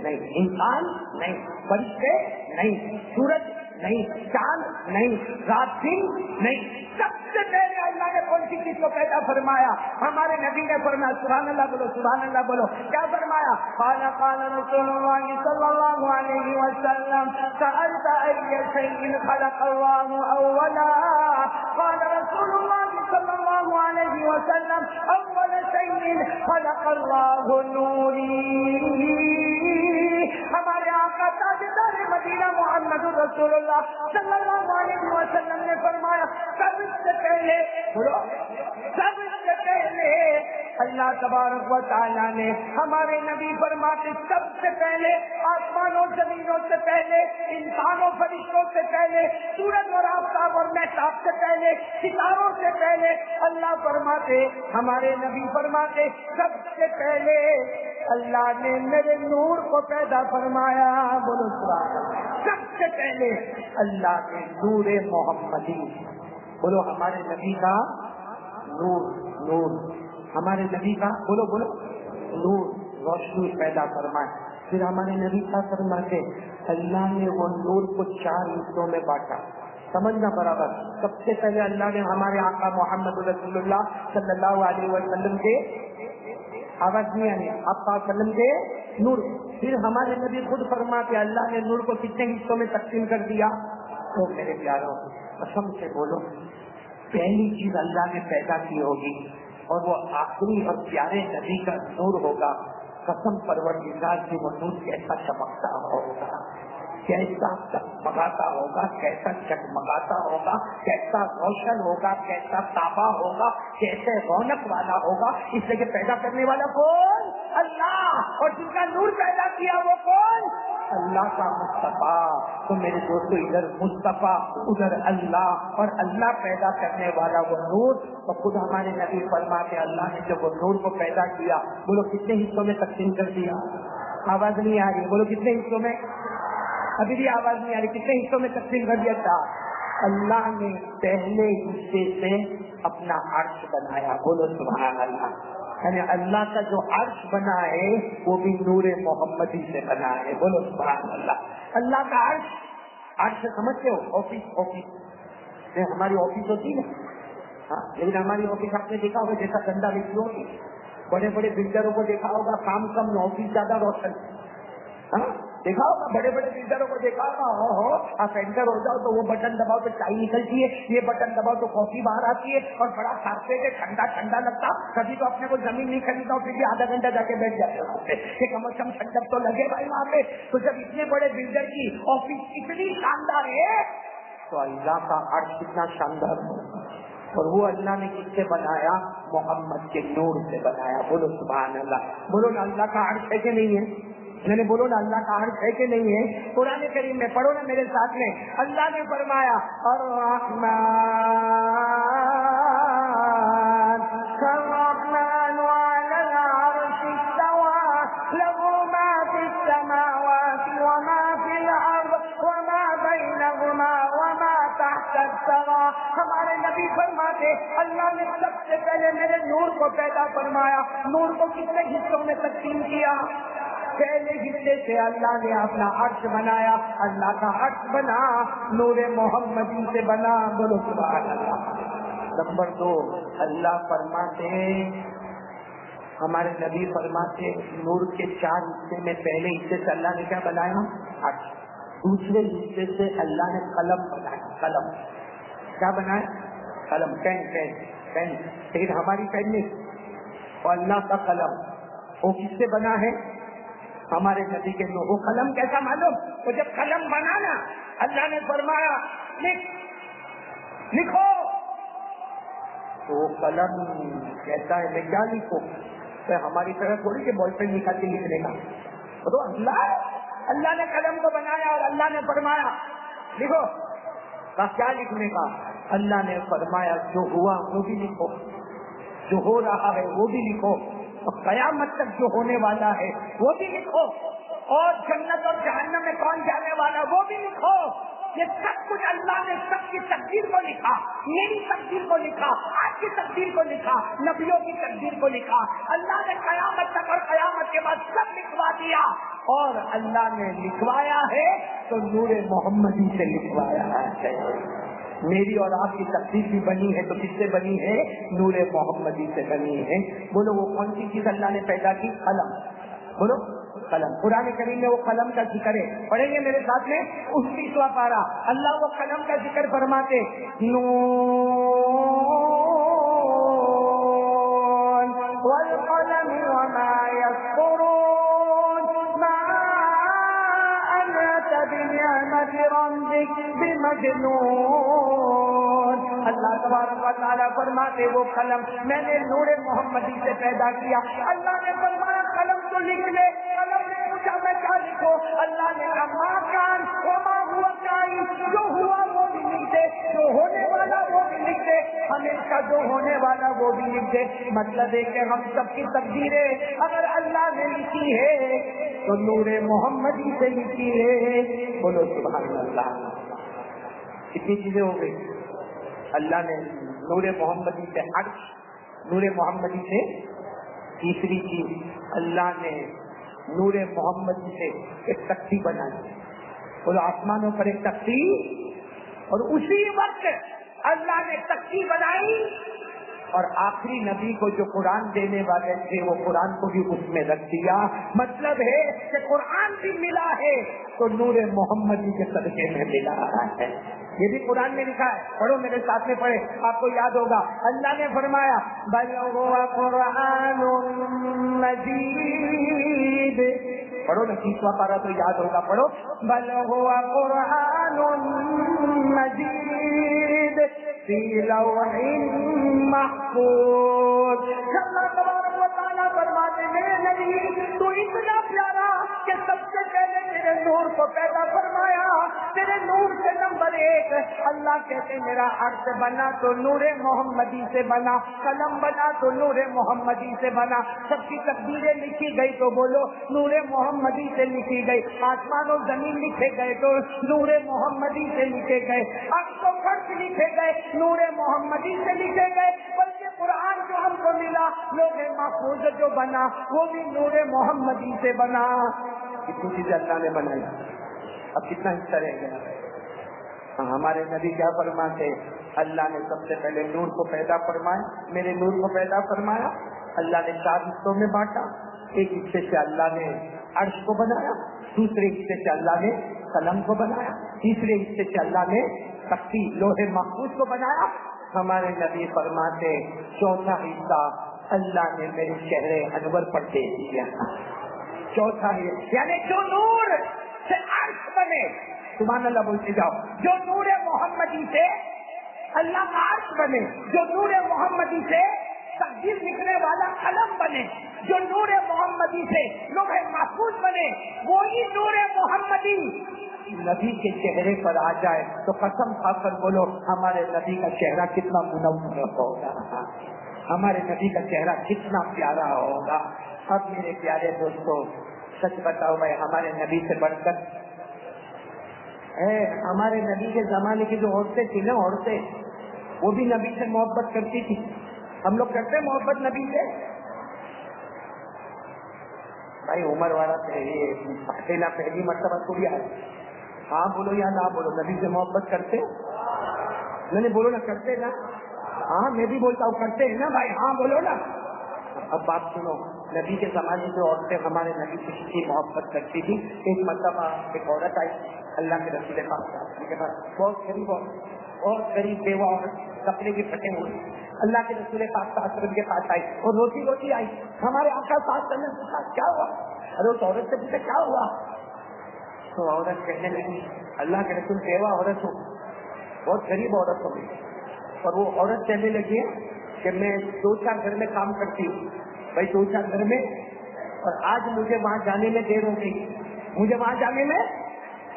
Speaker 2: نہیں، انسان نہیں، فرشتے نہیں، سورج نہیں، چاند نہیں، رات دن نہیں. سب سے پہلے اللہ نے کون سی چیز کو پیدا فرمایا؟ ہمارے نبی نے فرمایا سبحان اللہ بولو، سبحان اللہ بولو. کیا فرمایا؟ قال رسول اللہ صلی اللہ علیہ وسلم سألت ای شیء خلق اللہ اولا. قال رسول اللہ صلی اللہ علیہ وسلم اول شیء خلق اللہ نوری. ہمارے آقا آقا تاجدار مدینہ محمد رسول اللہ صلی اللہ علیہ وسلم نے فرمایا سب سے پہلے بولو سب سے پہلے اللہ تبارک و تعالیٰ نے ہمارے نبی فرماتے سب سے پہلے آسمانوں زمینوں سے پہلے انسانوں فرشتوں سے پہلے سورج اور آفتاب اور محتاب سے پہلے ستاروں سے پہلے اللہ فرماتے ہمارے نبی فرماتے سب سے پہلے اللہ نے میرے نور کو پیدا فرمایا. بولو سبحان اللہ. سب سے پہلے اللہ نے نور محمدی بولو ہمارے نبی کا نور نور ہمارے نبی کا بولو بولو نور روشنی پیدا فرمائے. پھر ہمارے نبی کا فرماتے اللہ نے وہ نور کو 4 حصوں میں بانٹا. سمجھنا برابر. سب سے پہلے اللہ نے ہمارے آقا محمد رسول اللہ صلی اللہ علیہ وسلم کے آواز نہیں آنی آپ وسلم کے نور. پھر ہمارے نبی خود فرماتے اللہ نے نور کو کتنے حصوں میں تقسیم کر دیا. تو میرے پیاروں قسم سے بولو پہلی چیز اللہ نے پیدا کی ہوگی اور وہ آخری اور پیارے نبی کا نور ہوگا. قسم پروردگار کی وہ نور کیسا چمکتا ہوگا, کیسا چکمگاتا ہوگا, کیسا چکمگاتا ہوگا, کیسا روشن ہوگا, کیسا تابا ہوگا, کیسے رونق والا ہوگا. اس لیے کہ پیدا کرنے والا کون؟ اللہ. اور جن کا نور پیدا کیا وہ کون؟ اللہ کا مصطفیٰ. تو میرے دوستو ادھر مصطفیٰ ادھر اللہ اور اللہ پیدا کرنے والا وہ نور. تو خود ہمارے نبی فرماتے اللہ نے جب وہ نور کو پیدا کیا بولو کتنے حصوں میں تقسیم کر دیا. آواز نہیں آ رہی بولو کتنے حصوں میں. ابھی بھی آواز نہیں آ رہی. کتنے حصوں میں تقسیم کر دیا تھا. اللہ نے پہلے حصے سے اپنا عرش بنایا. بولو سبحان اللہ. یعنی اللہ کا جو عرش بنا ہے وہ بھی نور محمدی سے بنا ہے. بولو سبحان اللہ. اللہ کا عرش سمجھتے ہو؟ آفس ہماری آفس ہوتی ہے ہاں, لیکن ہماری آفس آپ نے دیکھا ہوگا جیسا گندا بکری ہوتی. بڑے بڑے بلڈروں کو دیکھا ہوگا کام کم آفس زیادہ روشن. ہاں دیکھا ہوگا بڑے بڑے بلڈروں کو دیکھا ہوگا آپ انٹر ہو جاؤ تو وہ بٹن دباؤ تو چائے نکلتی ہے, یہ بٹن دباؤ تو کافی باہر آتی ہے اور بڑا کارپیٹ ہے ٹھنڈا ٹھنڈا لگتا. کبھی تو اپنے کو زمین نہیں خریدا پھر بھی آدھا گھنٹہ جا کے بیٹھ جاتے کہ کم از کم ٹھنڈک تو لگے بھائی وہاں پہ. تو جب اتنے بڑے بلڈر کی آفس اتنی شاندار ہے تو اللہ کا عرش کتنا شاندار ہے. اور وہ اللہ نے کس سے بنایا؟ محمد کے نور سے بنایا. بولو سبحان اللہ. بولو نا اللہ کا عرش ہے کہ نہیں ہے؟ میں نے بولو نا اللہ کا عرش ہے کہ نہیں ہے؟ قرآن کریم میں پڑھو نا میرے ساتھ میں. اللہ نے فرمایا الرحمن علی العرش استوى له ما في السماوات وما في الارض وما بينهما وما تحت الثرى. ہمارے نبی فرماتے اللہ نے سب سے پہلے میرے نور کو پیدا فرمایا. نور کو کتنے حصوں میں تقسیم کیا؟ پہلے حصے سے اللہ نے اپنا عرش بنایا. اللہ کا عرش بنا نور محمدی سے بنا. بولو سبحان اللہ. نمبر 2 اللہ فرماتے ہمارے نبی فرماتے نور کے 4 حصے میں پہلے حصے سے اللہ نے کیا بنایا؟ عرش. دوسرے حصے سے اللہ نے قلم بنایا. قلم کیا بنایا؟ قلم. پین. لیکن ہماری پین نہیں اور اللہ کا قلم وہ کس سے بنا ہے؟ ہمارے نبی کے نور. وہ قلم کیسا معلوم؟ تو جب قلم بنانا اللہ نے فرمایا لکھو تو وہ قلم کہتا ہے میں کیا لکھوں؟ تو ہماری طرح تھوڑی کہ بال پین نکال کے لکھنے کا. تو اللہ نے قلم کو بنایا اور اللہ نے فرمایا لکھو. کیا لکھنے کا؟ اللہ نے فرمایا جو ہوا وہ بھی لکھو, جو ہو رہا ہے وہ بھی لکھو, اور قیامت تک جو ہونے والا ہے وہ بھی لکھو, اور جنت اور جہنم میں کون جانے والا وہ بھی لکھو. یہ سب کچھ اللہ نے سب کی تقدیر کو لکھا. میری تقدیر کو لکھا, آپ کی تقدیر کو لکھا, نبیوں کی تقدیر کو لکھا. اللہ نے قیامت تک اور قیامت کے بعد سب لکھوا دیا. اور اللہ نے لکھوایا ہے تو نور محمدی سے لکھوایا ہے. میری اور آپ کی تقدیر بھی بنی ہے تو کس سے بنی ہے؟ نور محمدی سے بنی ہے. بولو وہ کون سی چیز اللہ نے پیدا کی؟ قلم. بولو قلم. قرآن کریم میں وہ قلم کا ذکر ہے. پڑھیں گے میرے ساتھ میں 29واں پارہ. اللہ وہ قلم کا ذکر فرماتے نون والقلم وما يسطرون ما برمزك بمجنون. اللہ تبارک و تعالیٰ فرماتے وہ قلم میں نے نور محمدی سے پیدا کیا. اللہ نے فرمایا قلم تو لکھ لے. قلم نے پوچھا میں کیا لکھوں؟ اللہ نے کہا ماں کان وما ہوا کائن، جو ہوا وہ بھی لکھ دے، جو ہونے والا وہ بھی لکھ دے، ہمیشہ جو ہونے والا وہ بھی لکھ دے. مطلب ہے کہ ہم سب کی تقدیریں اگر اللہ نے لکھی ہے تو نور محمدی سے لکھی ہے. بولو سبحان اللہ. کتنی چیزیں ہو گئی. اللہ نے نور محمدی سے عرش، نور محمدی سے تیسری چیز اللہ نے نور محمدی سے ایک تختی بنائی. بولو آسمانوں پر ایک تختی، اور اسی وقت اللہ نے تختی بنائی اور آخری نبی کو جو قرآن دینے والے تھے وہ قرآن کو بھی اس میں رکھ دیا. مطلب ہے کہ قرآن بھی ملا ہے تو نور محمدی کے صدقے میں ملا ہے. یہ بھی قرآن میں لکھا ہے. پڑھو میرے ساتھ میں پڑھے، آپ کو یاد ہوگا. اللہ نے فرمایا بل هو قرآن مجید. پڑھو نا 30واں پارہ تو یاد ہوگا. پڑھو بل هو قرآن مجید فی لوح محفوظ. اللہ تبارک و تعالیٰ فرماتے میرے نبی تو اتنا پیارا کہ سب سے پہلے میرے نور کو پیدا فرمایا. تیرے نور سے نمبر 1 اللہ کہتے میرا عرش بنا تو نور محمدی سے بنا، قلم بنا تو نور محمدی سے بنا. سب کی تقدیریں لکھی گئی تو بولو نور محمدی سے لکھی گئی. آسمان و زمین لکھے گئے تو نور محمدی سے لکھے گئے. عرش و فرش لکھے گئے نور محمدی سے لکھے گئے. بلکہ قرآن جو ہم کو ملا لوح محفوظ جو بنا وہ بھی نور محمدی سے بنا. کتنی چیزیں اللہ نے بنائی. اب کتنا حصہ رہ گیا. ہمارے نبی کیا فرماتے؟ اللہ نے سب سے پہلے نور کو پیدا فرمایا، میرے نور کو پیدا فرمایا. اللہ نے 4 حصوں میں بانٹا. ایک حصے سے اللہ نے عرش کو بنایا، دوسرے حصے سے اللہ نے قلم کو بنایا، تیسرے حصے سے اللہ نے تختی لوح محفوظ کو بنایا. ہمارے نبی فرماتے چوتھا حصہ اللہ نے میرے چہرے انور پر دے دیا. چوتھا یعنی جو نور سے عرش بنے، سبحان اللہ بولتے جاؤ، جو نور محمدی سے اللہ کا عرش بنے، جو نور محمدی سے تقدیر لکھنے والا قلم بنے، جو نور محمدی سے لوح محفوظ بنے، وہی نور محمدی نبی کے چہرے پر آ جائے تو قسم کھا کر بولو ہمارے نبی کا چہرہ کتنا منور ہوگا، ہمارے نبی کا چہرہ کتنا پیارا ہوگا. اب میرے پیارے دوستوں سچ بتاؤ بھائی، ہمارے نبی سے بڑھ کر ہمارے نبی کے زمانے کی جو عورتیں تھی نا، عورتیں وہ بھی نبی سے محبت کرتی تھی. ہم لوگ کرتے محبت نبی سے. بھائی عمر والا پہلا پہلی مرتبہ تو ہے. ہاں بولو یا نہ بولو، نبی سے محبت کرتے؟ میں نے بولو نا کرتے نا. ہاں میں بھی بولتا ہوں کرتے ہیں نا بھائی. ہاں بولو نا. اب بات سنو، نبی کے زمانے جو عورتیں ہمارے نبی سے کتنی محبت کرتی تھی. ایک مرتبہ ایک عورت آئی اللہ کے رسول پاک کے پاس، بہت غریب بیوہ عورت، کپڑے کے پھٹے ہوئے. اللہ کے رسول پاک صلی اللہ علیہ وسلم کے پاس آئی اور روتی آئی. ہمارے آقا صلی اللہ علیہ وسلم نے پوچھا کیا ہوا؟ ارے اس عورت سے پوچھا کیا ہوا؟ تو عورت کہنے لگی اللہ کے رسول بیوہ عورت ہو، بہت غریب عورت ہو گئی. اور وہ عورت کہنے لگی کہ میں 2-4 گھر میں کام کرتی ہوں بھائی، 2-4 گھر میں، اور آج مجھے وہاں جانے میں دیر ہو گئی. مجھے وہاں جانے میں،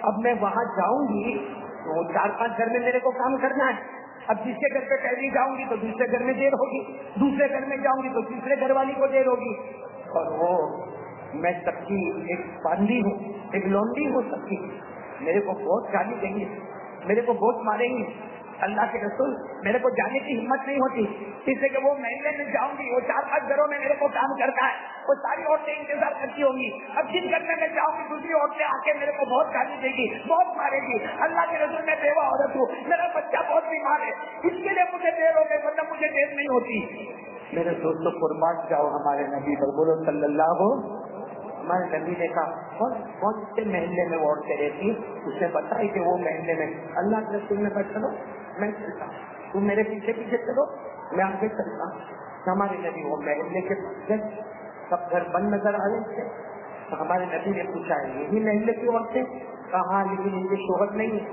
Speaker 2: اب میں وہاں جاؤں گی تو 4-5 گھر میں میرے کو کام کرنا ہے. اب جس کے گھر پہ پہلی جاؤں گی تو دوسرے گھر میں دیر ہوگی، دوسرے گھر میں جاؤں گی تو تیسرے گھر والی کو دیر ہوگی. اور وہ میں سب کی ایک باندھی ہوں، ایک لونڈی ہوں سب کی. میرے کو بہت گالی دیں گی، میرے کو بہت ماریں گی. اللہ کے رسول میرے کو جانے کی ہمت نہیں ہوتی، اس لیے کہ وہ محلے میں جاؤں گی، وہ 4-5 گھروں میں میرے کو کام کرتا ہے، وہ ساری عورتیں انتظار کرتی ہوں گی. اب جن گھر میں جاؤں گی دوسری عورتیں آ کے میرے کو بہت گالی دے گی، بہت مارے گی. اللہ کے رسول میں بیوہ عورت ہوں، میرا بچہ بہت بیمار ہے، اس کے لیے مجھے دیر ہو گئی، مطلب مجھے دیر نہیں ہوتی. میرے دوستوں قربان جاؤ ہمارے نبی پر، بولو صلی اللہ ہو. ہمارے نبی نے کہا کون سے محلے میں وہ عورتیں رہتی، اس نے بتائی کہ وہ محلے میں. اللہ کے رسول نے کہا چلو میں چلتا ہوں، تم میرے پیچھے پیچھے چلو میں آگے چلتا ہوں. ہمارے نبی وہ محلے کے سب گھر بند نظر آ رہے تھے. تو ہمارے نبی نے پوچھا یہی محلے کی عورتیں؟ کہا لیکن ان کے شوہر نہیں ہے،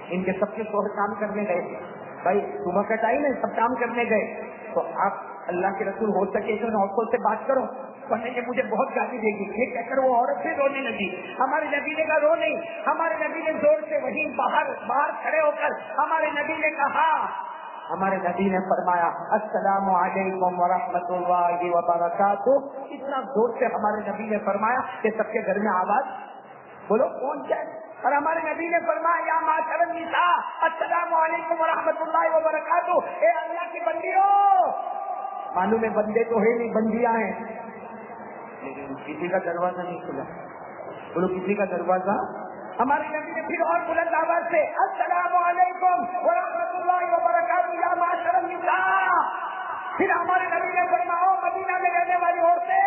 Speaker 2: ان کے سب کے شوہر کام کرنے گئے، بھائی صبح کا ٹائم ہے سب کام کرنے گئے، تو آپ اللہ کے رسول ہو سکے تو ان عورتوں سے بات کرو، ورنہ یہ مجھے بہت گالی دے گی۔ یہ کہہ کر وہ عورت سے رونے لگی۔ ہمارے نبی نے کہا رو نہیں، ہمارے نبی نے زور سے وہیں باہر کھڑے ہو کر ہمارے نبی نے کہا، ہمارے نبی نے فرمایا السلام علیکم ورحمۃ اللہ وبرکاتہ۔ اتنا زور سے ہمارے نبی نے فرمایا کہ سب کے گھر میں آواز بولو پہنچ جائے، اور ہمارے نبی نے فرمایا یا معاشر النساء السلام علیکم ورحمۃ اللہ وبرکاتہ، اے اللہ کی بندیوں، معلوم ہے بندے تو ہے نہیں بندیاں ہیں، لیکن کسی کا دروازہ نہیں کھلا، بولو کسی کا دروازہ۔ ہمارے نبی نے پھر اور بلند آواز سے السلام علیکم ورحمۃ اللہ وبرکاتہ یا معاشر النساء، پھر ہمارے نبی نے فرمایا مدینہ میں رہنے والی عورتیں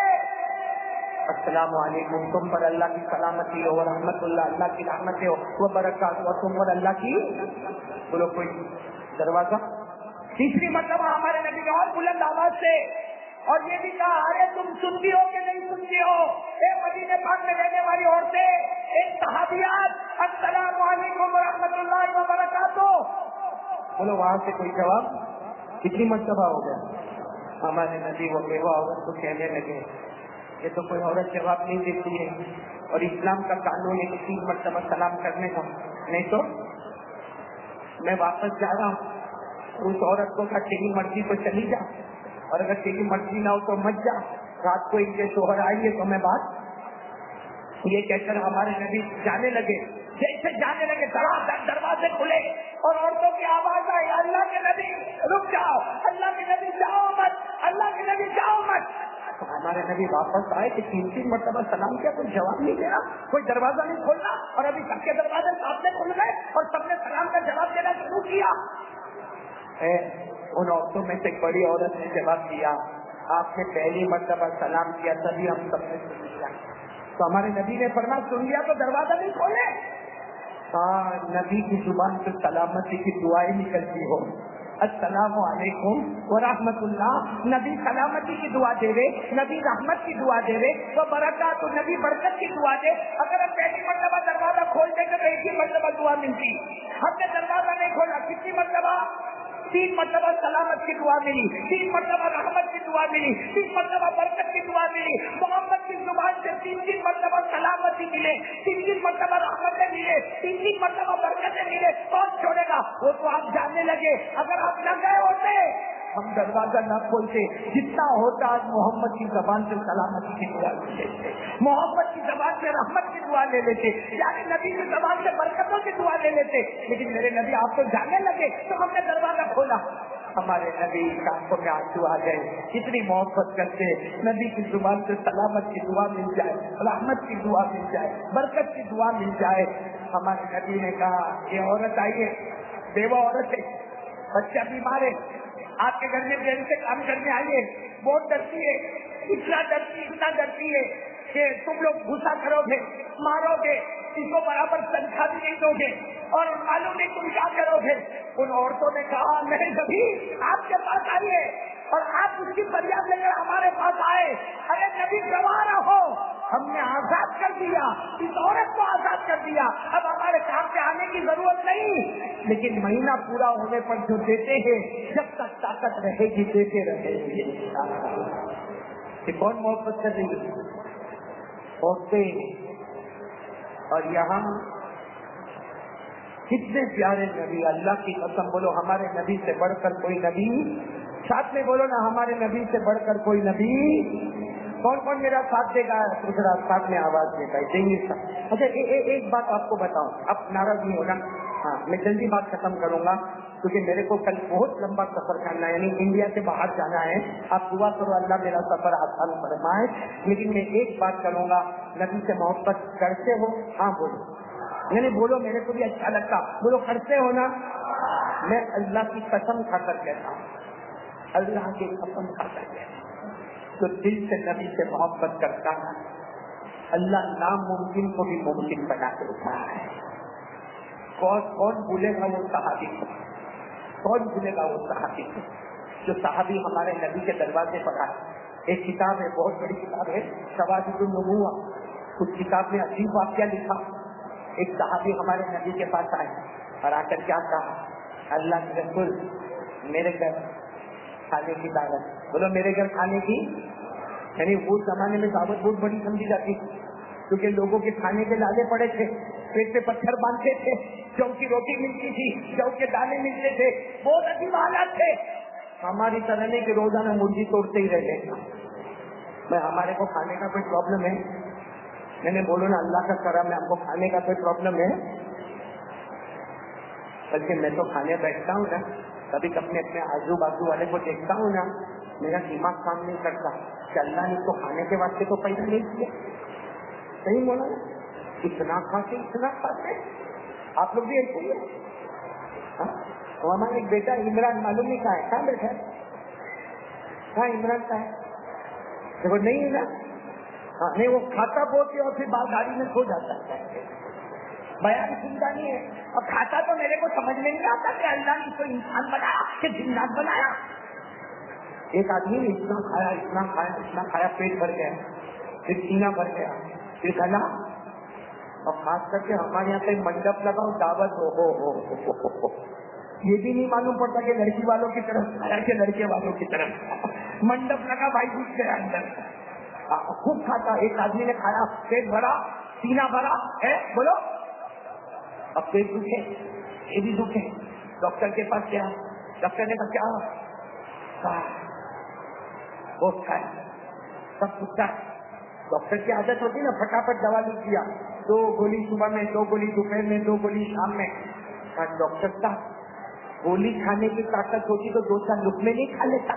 Speaker 2: السلام علیکم، تم پر اللہ کی سلامتی ہو، رحمت اللہ اللہ کی رحمت ہو، وہ برکات اور تم پر اللہ کی، بولو کوئی دروازہ۔ تیسری مرتبہ ہمارے نبی نے اور بلند آواز سے اور یہ بھی کہا ارے تم سنتی ہو کہ نہیں سنتی ہو، اے مدینے پاک میں رہنے والی عورتیں، ایک صحابیات السلام علیکم ورحمۃ اللہ وبرکاتہ، بولو وہاں سے کوئی جواب؟ کتنی مرتبہ ہو گیا؟ ہمارے نبی وہ بیوہ عورت کو کہنے لگے یہ تو کوئی عورت جواب نہیں دیتی ہے، اور اسلام کا قانون ہے کہ 3 مرتبہ سلام کرنے کا، نہیں تو میں واپس جا رہا ہوں، اس عورت کو کہا تیری مرضی تو چلی جا، اور اگر تیری مرضی نہ ہو تو مت جا، رات کو ان کے شوہر آئیے تو میں بات، یہ کہہ کر ہمارے نبی جانے لگے، جیسے جانے لگے دروازے کھلے اور عورتوں کی آواز آئی اللہ کے نبی رک جاؤ، اللہ کے نبی جاؤ مت، اللہ کے نبی جاؤ مت۔ ہمارے نبی واپس آئے کہ 3 مرتبہ سلام کیا، کوئی جواب نہیں دے رہا، کوئی دروازہ نہیں کھولنا، اور ابھی سب کے دروازے سامنے کھل گئے اور سب نے سلام کا جواب دینا شروع کیا۔ ان عورتوں میں سے ایک بڑی عورت نے جواب دیا آپ نے پہلی مرتبہ سلام کیا تبھی ہم سب نے سن لیا، تو ہمارے نبی نے فرمایا سن لیا تو دروازہ نہیں کھولے۔ ہاں نبی کی زبان سے سلامتی کی دعائیں نکلتی ہو، السلام علیکم ورحمۃ اللہ، نبی سلامتی کی دعا دے رہے، نبی رحمت کی دعا دے رہے، وہ برکات نبی برکت کی دعا دے۔ اگر ہم پہلی مرتبہ دروازہ کھولتے تو ایک ہی مرتبہ دعا ملتی، ہم نے دروازہ نہیں کھولا، کتنی مرتبہ؟ 3 مرتبہ سلامت کی دعا ملی، 3 مرتبہ رحمت کی دعا ملی، 3 مرتبہ برکت کی دعا ملی، محمد کی زبان سے 3 مرتبہ سلامتی ملے، 3 مرتبہ رحمتیں ملے، 3 مرتبہ برکتیں ملے، کون چھوڑے گا؟ وہ تو آپ جاننے لگے، اگر آپ نہ گئے ہوتے ہم دروازہ نہ کھولتے، جتنا ہوتا آج محمد کی زبان سے سلامتی کی دعا لے لیتے، محمد کی زبان سے رحمت کی دعا لے لیتے، یعنی نبی کی زبان سے برکتوں کی دعا لے لیتے، لیکن میرے نبی آپ کو جانے لگے تو ہم نے دروازہ کھولا۔ ہمارے نبی آنکھوں میں آنسو آ گئے، کتنی محبت کرتے، نبی کی زبان سے سلامت کی دعا مل جائے، رحمت کی دعا مل جائے، برکت کی دعا مل جائے۔ ہمارے نبی نے کہا یہ عورت آئیے، بیوہ عورت ہے، بچہ بیمار ہے، آپ کے گھر میں دیر سے کام کرنے آئیے، بہت ڈرتی ہے، اتنا ڈرتی ہے کہ تم لوگ غصہ کرو گے، مارو گے، اس کو برابر تنخواہ بھی نہیں دو گے، اور معلوم نہیں تم کیا کرو گے۔ ان عورتوں نے کہا میرے نبی آپ کے پاس آئیے، اور آپ اس کی فریاد لے کر ہمارے پاس آئے، ارے نبی گواہ رہو، ہم نے آزاد کر دیا، اس عورت کو آزاد کر دیا، اب ہمارے کام پہ آنے کی ضرورت نہیں، لیکن مہینہ پورا ہونے پر جو دیتے ہیں جب تک طاقت رہے گی دیتے رہے گی۔ کہ کون محبت کر رہی ہے؟ ہوتے اور یہاں کتنے پیارے نبی، اللہ کی قسم بولو ہمارے نبی سے بڑھ کر کوئی نبی، ساتھ میں بولو نا ہمارے نبی سے بڑھ کر کوئی نبی، کون کون میرا ساتھ دے گا؟ دوسرا ساتھ میں آواز دے گا، دیں گے ساتھ۔ اچھا ایک بات آپ کو بتاؤں، اب ناراض نہیں ہونا، ہاں میں جلدی بات ختم کروں گا کیونکہ میرے کو کل بہت لمبا سفر کرنا ہے، یعنی انڈیا سے باہر جانا ہے، آپ دعا کرو اللہ میرا سفر آسان فرمائے، لیکن میں ایک بات کروں گا، نبی سے محبت کرتے ہو؟ ہاں بولو، یعنی بولو میرے کو بھی اچھا لگتا، بولو کرتے ہو نا؟ میں اللہ کی قسم کھا کر کہتا ہوں، اللہ کی قسم کھا کر کہتا ہوں، تو دل سے نبی سے محبت کرتا ہے اللہ ناممکن کو بھی ممکن بنا کے رکھا ہے۔ کون بھولے گا وہ صحابی کو، کون بھولے گا وہ صحابی کو جو صحابی ہمارے نبی کے دروازے پر آئے۔ ایک کتاب ہے، بہت بڑی کتاب ہے، شواہد النبوہ، اس کتاب میں عجیب واقعہ لکھا. ایک صحابی ہمارے نبی کے پاس آئے اور آ کر کیا کہا, اللہ کے رسول میرے گھر کھانے کی دعوت. بولو میرے گھر کھانے کی. یعنی اس زمانے میں دعوت بہت بڑی سمجھی جاتی تھی, کیونکہ لوگوں کے کھانے کے لالے پڑے تھے, پیٹ پہ پتھر باندھتے تھے, جو کی روٹی ملتی تھی, جو کے دانے ملتے تھے, بہت عجیب حالات تھے. ہماری طرح نہیں کہ روزانہ مرغی توڑتے ہی رہتے. میں ہمارے کو کھانے کا کوئی پرابلم ہے, میں نے بولو نا اللہ کا کرم ہے, ہم کو کھانے کا کوئی پرابلم ہے, بلکہ میں تو کھانے بیٹھتا ہوں نا, کبھی کبھی اپنے آزو بازو والے کو دیکھتا ہوں نا, میرا دماغ کام نہیں کرتا کہ اللہ نے تو کھانے کے واسطے تو پیدا نہیں کیا. صحیح بولا نا, اتنا کھاتے آپ لوگ بھی ایسے ہی ہے. تو ہمارا ایک بیٹا عمران معلوم نہیں کہاں ہے, کہاں بیٹھا ہے, کہاں عمران کا ہے, دیکھو نہیں ہے نا. ہاں نہیں, وہ کھاتا بہت ہے اور پھر بال گاڑی میں سو جاتا ہے. بیان سنتا نہیں ہے, اور کھاتا تو میرے کو سمجھ میں نہیں آتا کہ اللہ نے کوئی انسان بنایا کہ جنات بنایا. ایک آدمی نے اتنا کھایا, پیٹ بھر گیا, پھر سینہ بھر گیا, پھر کھانا. اور خاص کر کے ہمارے یہاں پہ منڈپ لگاؤ دعوت ہو, یہ بھی نہیں معلوم پڑتا کہ لڑکی والوں کی طرف کھایا کہ لڑکے والوں کی طرف. منڈپ لگا بھائی گھس گیا اندر, خوب کھاتا. ایک آدمی نے کھایا, پیٹ بھرا, سینہ بھرا ہے, بولو. اب پیٹ دکھے, یہ بھی دکھے, ڈاکٹر کے پاس گیا, ڈاکٹر نے کہا کیا بہت کھایا, سب کچھ ہے. ڈاکٹر کی عادت ہوتی نا, پھٹافٹ دوا لکھ دیا, 2 گولی صبح میں, 2 گولی دوپہر میں, 2 گولی شام میں. ڈاکٹر صاحب گولی کھانے کی طاقت ہوتی تو 2-4 لقمے نہیں کھا لیتا.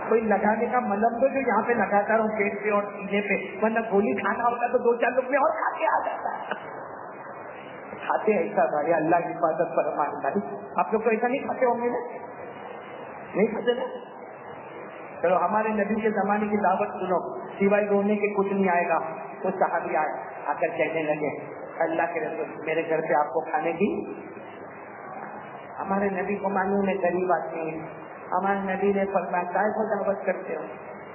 Speaker 2: کوئی لگانے کا ملم تو جو یہاں پہ لگاتا رہوں پیٹ پہ اور سینے پہ, ورنہ گولی کھانا ہوتا تو 2-4 لقمے اور کھا کے آ جاتا. کھاتے ایسا بھائی, اللہ کی حفاظت پر بھائی. آپ لوگ تو ایسا نہیں کھاتے ہوں گے نا, نہیں کھاتے نا. چلو ہمارے نبی کے زمانے کی دعوت سنو, سوائے رونے کے کچھ نہیں آئے گا. تو صحابی آئے, آ کر کہنے لگے اللہ کے رسول میرے گھر پہ آپ کو کھانے کی. ہمارے نبی کو معلوم ہے غریب آدمی ہے. ہمارے نبی نے فرمایا کائے کو دعوت کرتے ہو,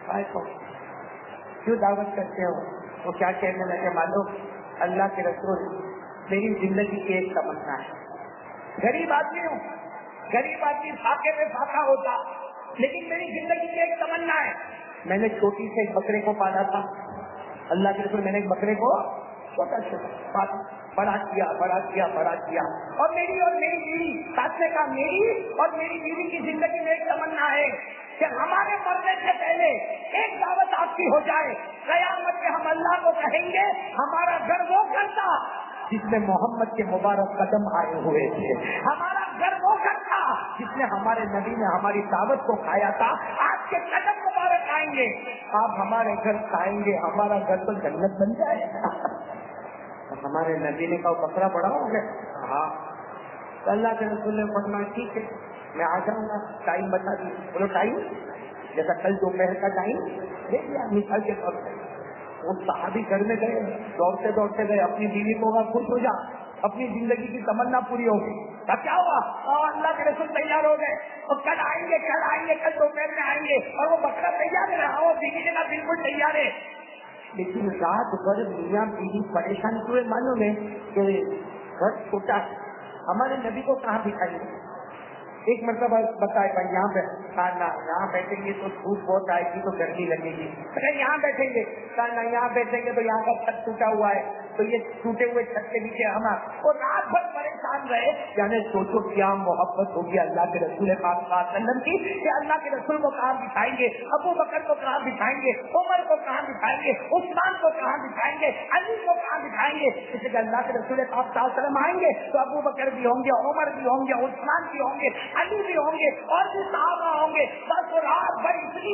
Speaker 2: کائے کو کیوں دعوت کرتے ہو. وہ کیا کہنے لگے معلوم, اللہ کے رسول میری زندگی کی ایک تمنا ہے. غریب آدمی ہوں, غریب آدمی فاقے میں فاقہ ہوتا, لیکن میری زندگی کی ایک تمنا ہے. میں نے چھوٹی سے ایک بکرے کو پالا تھا. اللہ کے رسول میں نے ایک بکرے کو چھوٹا بڑا کیا, اور میری بیوی, ساتھ میں کہا میری اور میری بیوی کی زندگی میں ایک تمنا ہے کہ ہمارے مرنے سے پہلے ایک دعوت آپ کی ہو جائے. قیامت میں ہم اللہ کو کہیں گے ہمارا گھر وہ گھر تھا جس میں محمد کے مبارک قدم آئے ہوئے تھے, ہمارا گھر وہ گھر تھا جس میں ہمارے نبی نے ہماری دعوت کو کھایا تھا. آپ کے قدم مبارک آئیں گے, آپ ہمارے گھر کھائیں گے, ہمارا گھر تو جنت بن جائے گا. ہمارے نبی نے کہا بکرا بڑا ہو گیا. ہاں. اللہ کے رسول نے فرمایا ٹھیک ہے میں آ جاؤں گا, ٹائم بتا دی. بولو ٹائم, جیسا کل دوپہر کا ٹائم دے دیا مثال کے طور پہ. وہ صحابی گھر میں گئے, دوڑتے گئے, اپنی بیوی کو کہا خوش ہو جا, اپنی زندگی کی تمنا پوری ہوگی. کیا ہوا, اللہ کے رسول تیار ہو گئے, اور کل آئیں گے, کل دوپہر میں آئیں گے, اور وہ بکرا تیار ہے, وہ بیوی نے کہا بالکل تیار ہے. لیکن رات بھر میاں بیوی پریشان ہوئے, معلوم ہے کہ گھر چھوٹا. ہمارے نبی کو کہاں دکھائیں گے. ایک مرتبہ بتائے بھائی یہاں پہ کھانا, یہاں بیٹھیں گے تو دھوپ بہت آئے گی تو گرمی لگے گی. یہاں بیٹھیں گے کھانا, یہاں بیٹھیں گے تو یہاں کا چھت ٹوٹا ہوا ہے, تو یہ ٹوٹے ہوئے چھت کے نیچے ہم, اور رات بھر پریشان رہے. یعنی سوچو کیا محبت ہوگی اللہ کے رسول پاک صلی اللہ علیہ وسلم کی, کہ اللہ کے رسول کو کہاں بٹھائیں گے, ابو بکر کو کہاں بٹھائیں گے, عمر کو کہاں بٹھائیں گے, عثمان کو کہاں بٹھائیں گے, علی کو کہاں بٹھائیں گے. اس لیے اللہ کے رسول پاک صلی اللہ علیہ وسلم آئیں گے تو ابو بکر بھی ہوں گے, عمر بھی ہوں گے, عثمان بھی ہوں گے, علی بھی ہوں گے, اور بھی صحابہ ہوں گے. بس رات بھر اتنی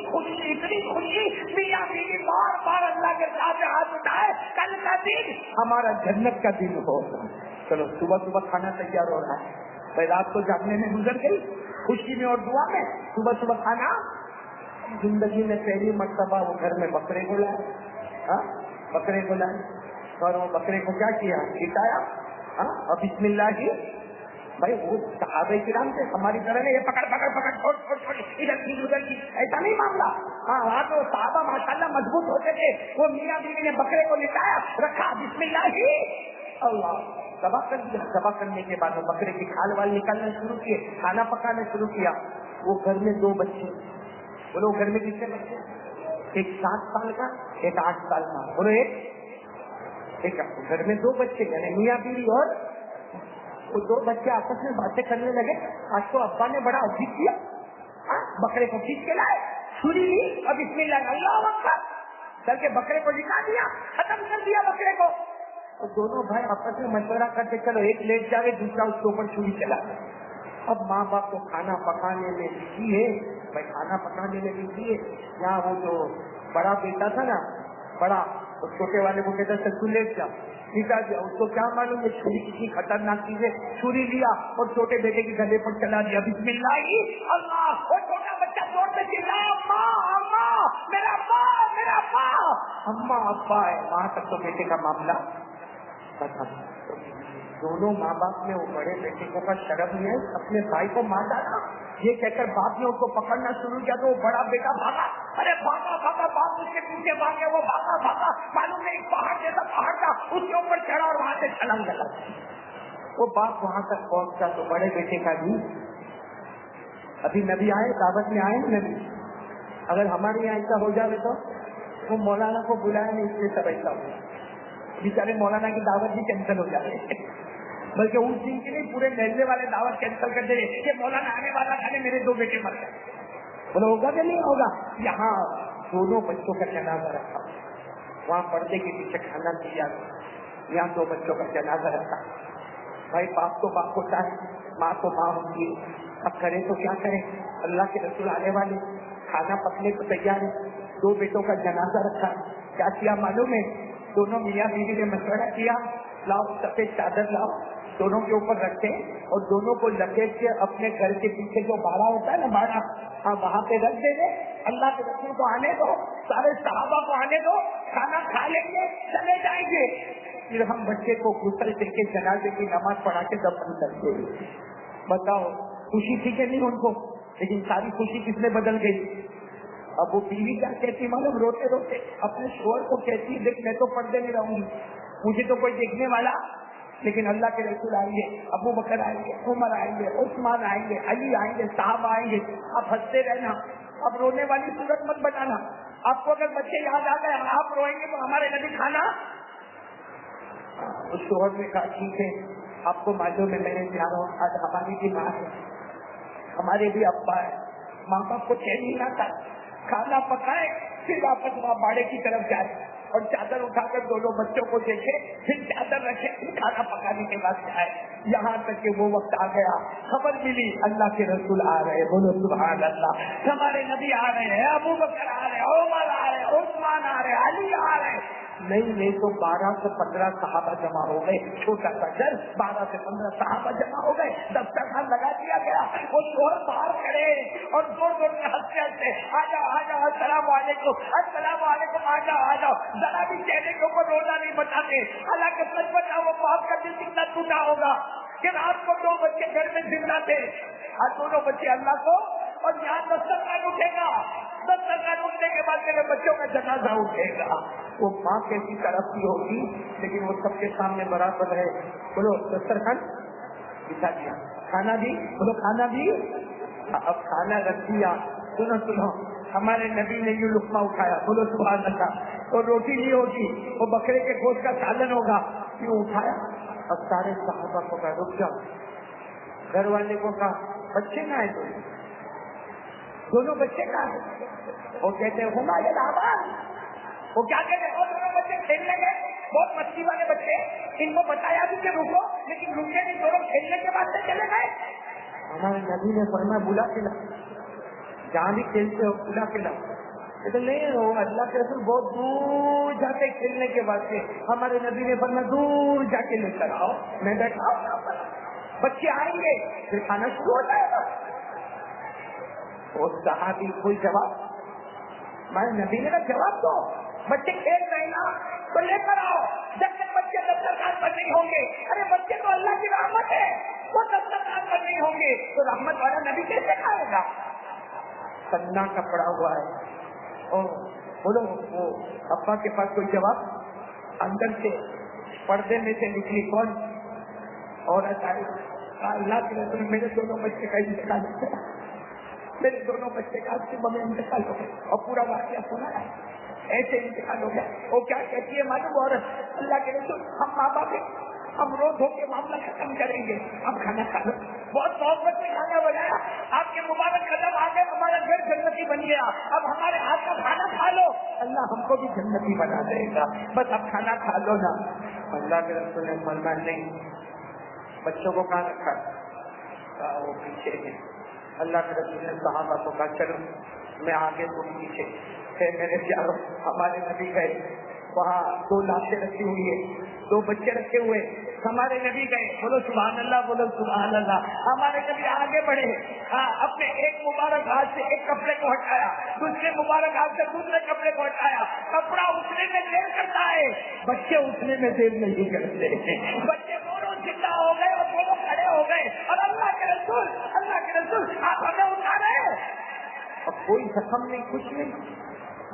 Speaker 2: خوشی, میاں بیوی بار اللہ کے ساتھ ہاتھ اٹھائے, کل کا دن ہمارا جنت کا دن ہو. چلو صبح کھانا تیار ہو رہا ہے, بھائی رات کو جاگنے میں گزر گئی, خوشی میں اور دعا میں. صبح کھانا, زندگی میں پہلی مرتبہ وہ گھر میں بکرے کو لائے, اور وہ بکرے کو کیا کیا, کھٹایا, اور بسم اللہ کی بھائی وہ صحابہ کرام سے ہماری طرح نے یہ پکڑ پکڑ پکڑ چھوڑ چھوڑ چھوڑ ادھر کی ادھر کی ایسا نہیں معاملہ. ہاں وہاں تو صحابہ ماشاءاللہ مضبوط ہوتے تھے. وہ میاں بیوی نے بکرے کو لٹایا رکھا بسم اللہ ہی اللہ ذبح کر دیا. ذبح کرنے کے بعد وہ بکرے کی کھال وال نکالنا شروع کیے, کھانا پکانا شروع کیا. وہ گھر میں 2 بچے, بولو گھر میں کتنے بچے, ایک 7 سال کا ایک 8 سال کا, بولو ایک گھر میں 2 بچے یعنی میاں بیوی اور وہ 2 بچے آپس میں باتیں کرنے لگے. آج تو ابا نے بڑا عجیب کیا, بکرے کو کھینچ کے لائے, چھری لی اور بسم اللہ اللہ اکبر کر کے بکرے کو نکال دیا, ختم کر دیا بکرے کو. اور دونوں بھائی آپس میں مشورہ کرتے چلو ایک لیٹ جاوے دوسرا اس کے اوپر چھری چلا. اب ماں باپ کو کھانا پکانے میں بزی ہے, بھائی کھانا پکانے میں بزی ہے. یہاں وہ جو بڑا بیٹا تھا نا, بڑا اور چھوٹے والے کو کہتا تھا تو لیٹ جا, نکال دیا. اس کو کیا معلوم یہ چھری کتنی خطرناک چیز ہے. چھری لیا اور چھوٹے بیٹے کے گلے پر چلا دیا بسم اللہ اللہ. اور چھوٹا بچہ زور سے چلا اماں اماں میرا ابا میرا ابا, اماں ابا ہے. وہاں تک تو بیٹے کا معاملہ تھا. دونوں ماں باپ نے وہ بڑے بیٹے کو کا شرم نہیں ہے, اپنے بھائی کو مار ڈالا. یہ کہہ کر باپ نے اس کو پکڑنا شروع کیا تو وہ بڑا بیٹا بھاگا, ارے بھاگا بھاگا, باپ اس کے پیچھے بھاگے, وہ بھاگا بھاگا, معلوم نہیں پہاڑ جیسا پہاڑ تھا اس کے اوپر چڑھا اور وہاں سے چھلانگ لگا. وہ باپ وہاں تک پہنچا تو بڑے بیٹے کا بھی ابھی نبی آئے دعوت میں آئے نبی. اگر ہمارے یہاں ایسا ہو جائے تو وہ مولانا کو بلایا نہیں, اس لیے سب ایسا ہو بیچارے مولانا کی دعوت بھی کینسل ہو جائے, بلکہ اس دن کے لیے پورے محلے والے دعوت کینسل کر دے کہ مولانا آنے والا تھا, میرے 2 بیٹے مر گئے. بولے ہوگا کہ نہیں ہوگا. یہاں دونوں بچوں کا جنازہ رکھا, وہاں پردے کے پیچھے کھانا دیا, یہاں 2 بچوں کا جنازہ رکھا. بھائی باپ تو باپ ہوتا ہے, ماں تو ماں ہوتی ہے. اب کریں تو کیا کریں, اللہ کے رسول آنے والے, کھانا پکنے کو تیار ہے, 2 بیٹوں کا جنازہ رکھا. کیا کیا معلوم ہے, دونوں میاں بیوی نے مشورہ کیا, لاؤ سفید چادر لاؤ, دونوں کے اوپر رکھتے اور دونوں کو لپیٹ کے اپنے گھر کے پیچھے جو باڑا ہوتا ہے نا باڑا, ہاں وہاں پہ رکھ دیں گے. اللہ کے رسول کو آنے دو, سارے صحابہ کو آنے دو, کھانا کھا لیں گے, چلے جائیں گے. پھر ہم بچے کو غسل دے کے جنازے کی نماز پڑھا کے دفن کر دیں گے. بتاؤ خوشی تھی کہ نہیں ان کو, لیکن ساری خوشی کس میں بدل گئی. اب وہ بیوی کیا کہتی معلوم, روتے روتے اپنے شوہر کو کہتی دیکھ میں تو پردے میں رہوں گی, مجھے تو کوئی دیکھنے والا, لیکن اللہ کے رسول آئیں گے, ابو بکر آئیں گے, عمر آئیں گے, عثمان آئیں گے, علی آئیں گے, صحابہ آئیں گے. اب ہنستے رہنا, اب رونے والی صورت مت بنانا. آپ کو اگر بچے یاد آ گئے آپ روئیں گے تو ہمارے نبی کھانا. اس شوہر نے کہا ٹھیک ہے, آپ کو معلوم ہے میں نے جا رہا ہوں, آج ہماری بھی ماں ہے, ہمارے بھی ابا ہے, ماں باپ کو چین نہیں آتا, کھانا پکائے پھر واپس وہاں باڑے کی طرف جائے اور چادر اٹھا کر دونوں بچوں کو دیکھے, پھر چادر رکھے, پھر کھانا پکانے کے بعد جائے. یہاں تک کہ وہ وقت آ گیا, خبر ملی اللہ کے رسول آ رہے, بولو سبحان اللہ, ہمارے نبی آ رہے ہیں, ابو بکر آ رہے, عمر آ رہے, عثمان آ رہے, علی آ رہے. نہیں تو 12 سے 15 صحابہ جمع ہو گئے, چھوٹا سا گھر, 12 سے 15 صحابہ جمع ہو گئے, دسترخوان لگا دیا گیا. وہ شوہر باہر کھڑے اور زور زور میں ہنستے ہنستے آ جاؤ آ جاؤ, السلام علیکم السلام علیکم, آ جاؤ آ جاؤ. ذرا بھی چہرے کے اوپر رونا نہیں بتاتے. حالانکہ سچ بتاؤ وہ باپ کا دل کتنا ٹوٹا ہوگا کہ رات کو 2 بچے گھر میں زندہ تھے, اور دونوں بچے اللہ کو, اور یہاں دسترخوان اٹھے گا, دسترخوان اٹھنے کے بعد میرے بچوں کا جنازہ اٹھے گا. وہ ماں کیسی طرف کی ہوگی, لیکن وہ سب کے سامنے برابر رہے. بولو دسترخوان بچھا دیا, کھانا بھی, بولو کھانا بھی, اب کھانا رکھ دیا. سنو ہمارے نبی نے یہ لقمہ اٹھایا, بولو سبحان اللہ, اور روٹی نہیں ہوگی, وہ بکرے کے گوشت کا سالن ہوگا, یہ اٹھایا. اب سارے صحابہ کو کہا رک جاؤ, گھر والے کو کہا بچے نہ آئے, دونوں بچے کہاں ہیں؟ وہ کہتے ہیں ہما یہ آباد. وہ کیا کہتے ہیں, دونوں بچے کھیلنے گئے, بہت مستی والے بچے, ان کو بتایا بھی کہ رکو, لیکن رکے نہیں, دونوں کھیلنے کے بعد سے چلے گئے. ہمارے نبی نے فرمایا بلا کے لاؤ, جہاں بھی کھیلتے ہو بلا کے لاؤ. نہیں ہو, اللہ کے رسول بہت دور جاتے کھیلنے کے بعد سے, ہمارے نبی نے فرمایا دور جا کے لے کر آؤ, میں بیٹھا ہوں, بچے آئیں گے پھر کھانا شروع ہو جائے گا. اور صحابی کوئی جواب, ہمارے نبی نے کہا جواب دو, بچے کھیل رہے نا تو لے کر آؤ, جب تک بچے دسترخوان پر نہیں ہوں گے. ارے بچے تو اللہ کی رحمت ہے, وہ دسترخوان گے تو رحمت والا نبی کیسے کھائے گا؟ سنا کا پڑا ہوا ہے۔ اور بولو وہ ابا کے پاس کوئی جواب؟ اندر سے پردے میں سے نکلی کون عورت آئی، اللہ کے رسول میرے دونوں بچے کا انتقال ہو گیا، میرے دونوں بچے کا صبح میں انتقال ہو گیا، اور پورا واقعہ سنا ہے، ایسے انتقال ہو گیا۔ وہ کیا کہتی ہے معلوم عورت؟ اللہ کے رسول ہم ماں باپ ہیں، ہم روز ہو کے معاملہ ختم کریں گے، اب کھانا کھا لو۔ بہت محبت میں کھانا بنایا، آپ کے مبارک قدم آ گئے، ہمارا گھر جنتی بن گیا، اب ہمارے ہاتھ کا کھانا کھا لو، اللہ ہم کو بھی جنتی بنا دے گا، بس اب کھانا کھا لو نا۔ اللہ کے رسول نے فرمایا نہیں، بچوں کو کہاں رکھا؟ وہ پیچھے ہے۔ اللہ کے رسول نے صحابہ کو کہا چلو میں آگے تم پیچھے۔ پھر میرے پیاروں ہمارے نبی گئے، وہاں 2 لاشیں رکھی ہوئی ہے، 2 بچے رکھے ہوئے، ہمارے نبی گئے، بولو سبحان اللہ، بولو سبحان اللہ۔ ہمارے نبی آگے بڑھے، اپنے ایک مبارک ہاتھ سے ایک کپڑے کو ہٹایا، دوسرے مبارک ہاتھ سے دوسرے کپڑے کو ہٹایا۔ کپڑا اٹھنے میں دیر کرتا ہے، بچے اٹھنے میں دیر نہیں کرتے، بچے دونوں زندہ ہو گئے اور دونوں کھڑے ہو گئے، اور اللہ کے رسول آپ ہمیں اٹھا رہے ہیں، اب کوئی زخم نہیں، کچھ نہیں۔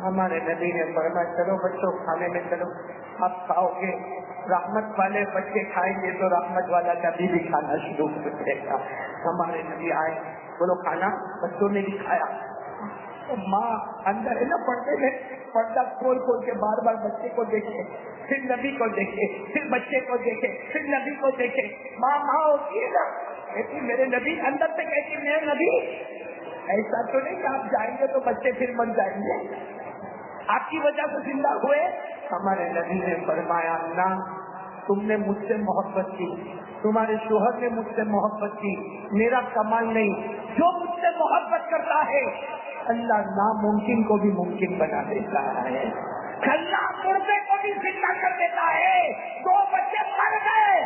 Speaker 2: ہمارے نبی نے فرمایا چلو بچوں کھانے میں چلو، آپ کھاؤ گے، رحمت والے بچے کھائیں گے تو رحمت والا کبھی بھی کھانا شروع کر دے گا۔ ہمارے نبی آئے، بولو کھانا، بچوں نے بھی کھایا۔ ماں اندر ہے نا پردے میں، پردہ کھول کھول کے بار بار بچے کو دیکھے، پھر نبی کو دیکھے، پھر بچے کو دیکھے، پھر نبی کو دیکھے۔ ماں ہوتی ہے نا، کہتی میرے نبی، اندر سے کہتی میرے نبی ایسا تو نہیں کہ آپ جائیں گے تو بچے پھر مر جائیں گے، آپ کی وجہ سے زندہ ہوئے۔ ہمارے نبی نے فرمایا نہ، تم نے مجھ سے محبت کی، تمہارے شوہر نے مجھ سے محبت کی، میرا کمال نہیں، جو مجھ سے محبت کرتا ہے اللہ ناممکن کو بھی ممکن بنا دیتا ہے، اللہ مردے کو بھی زندہ کر دیتا ہے۔ 2 بچے مر گئے،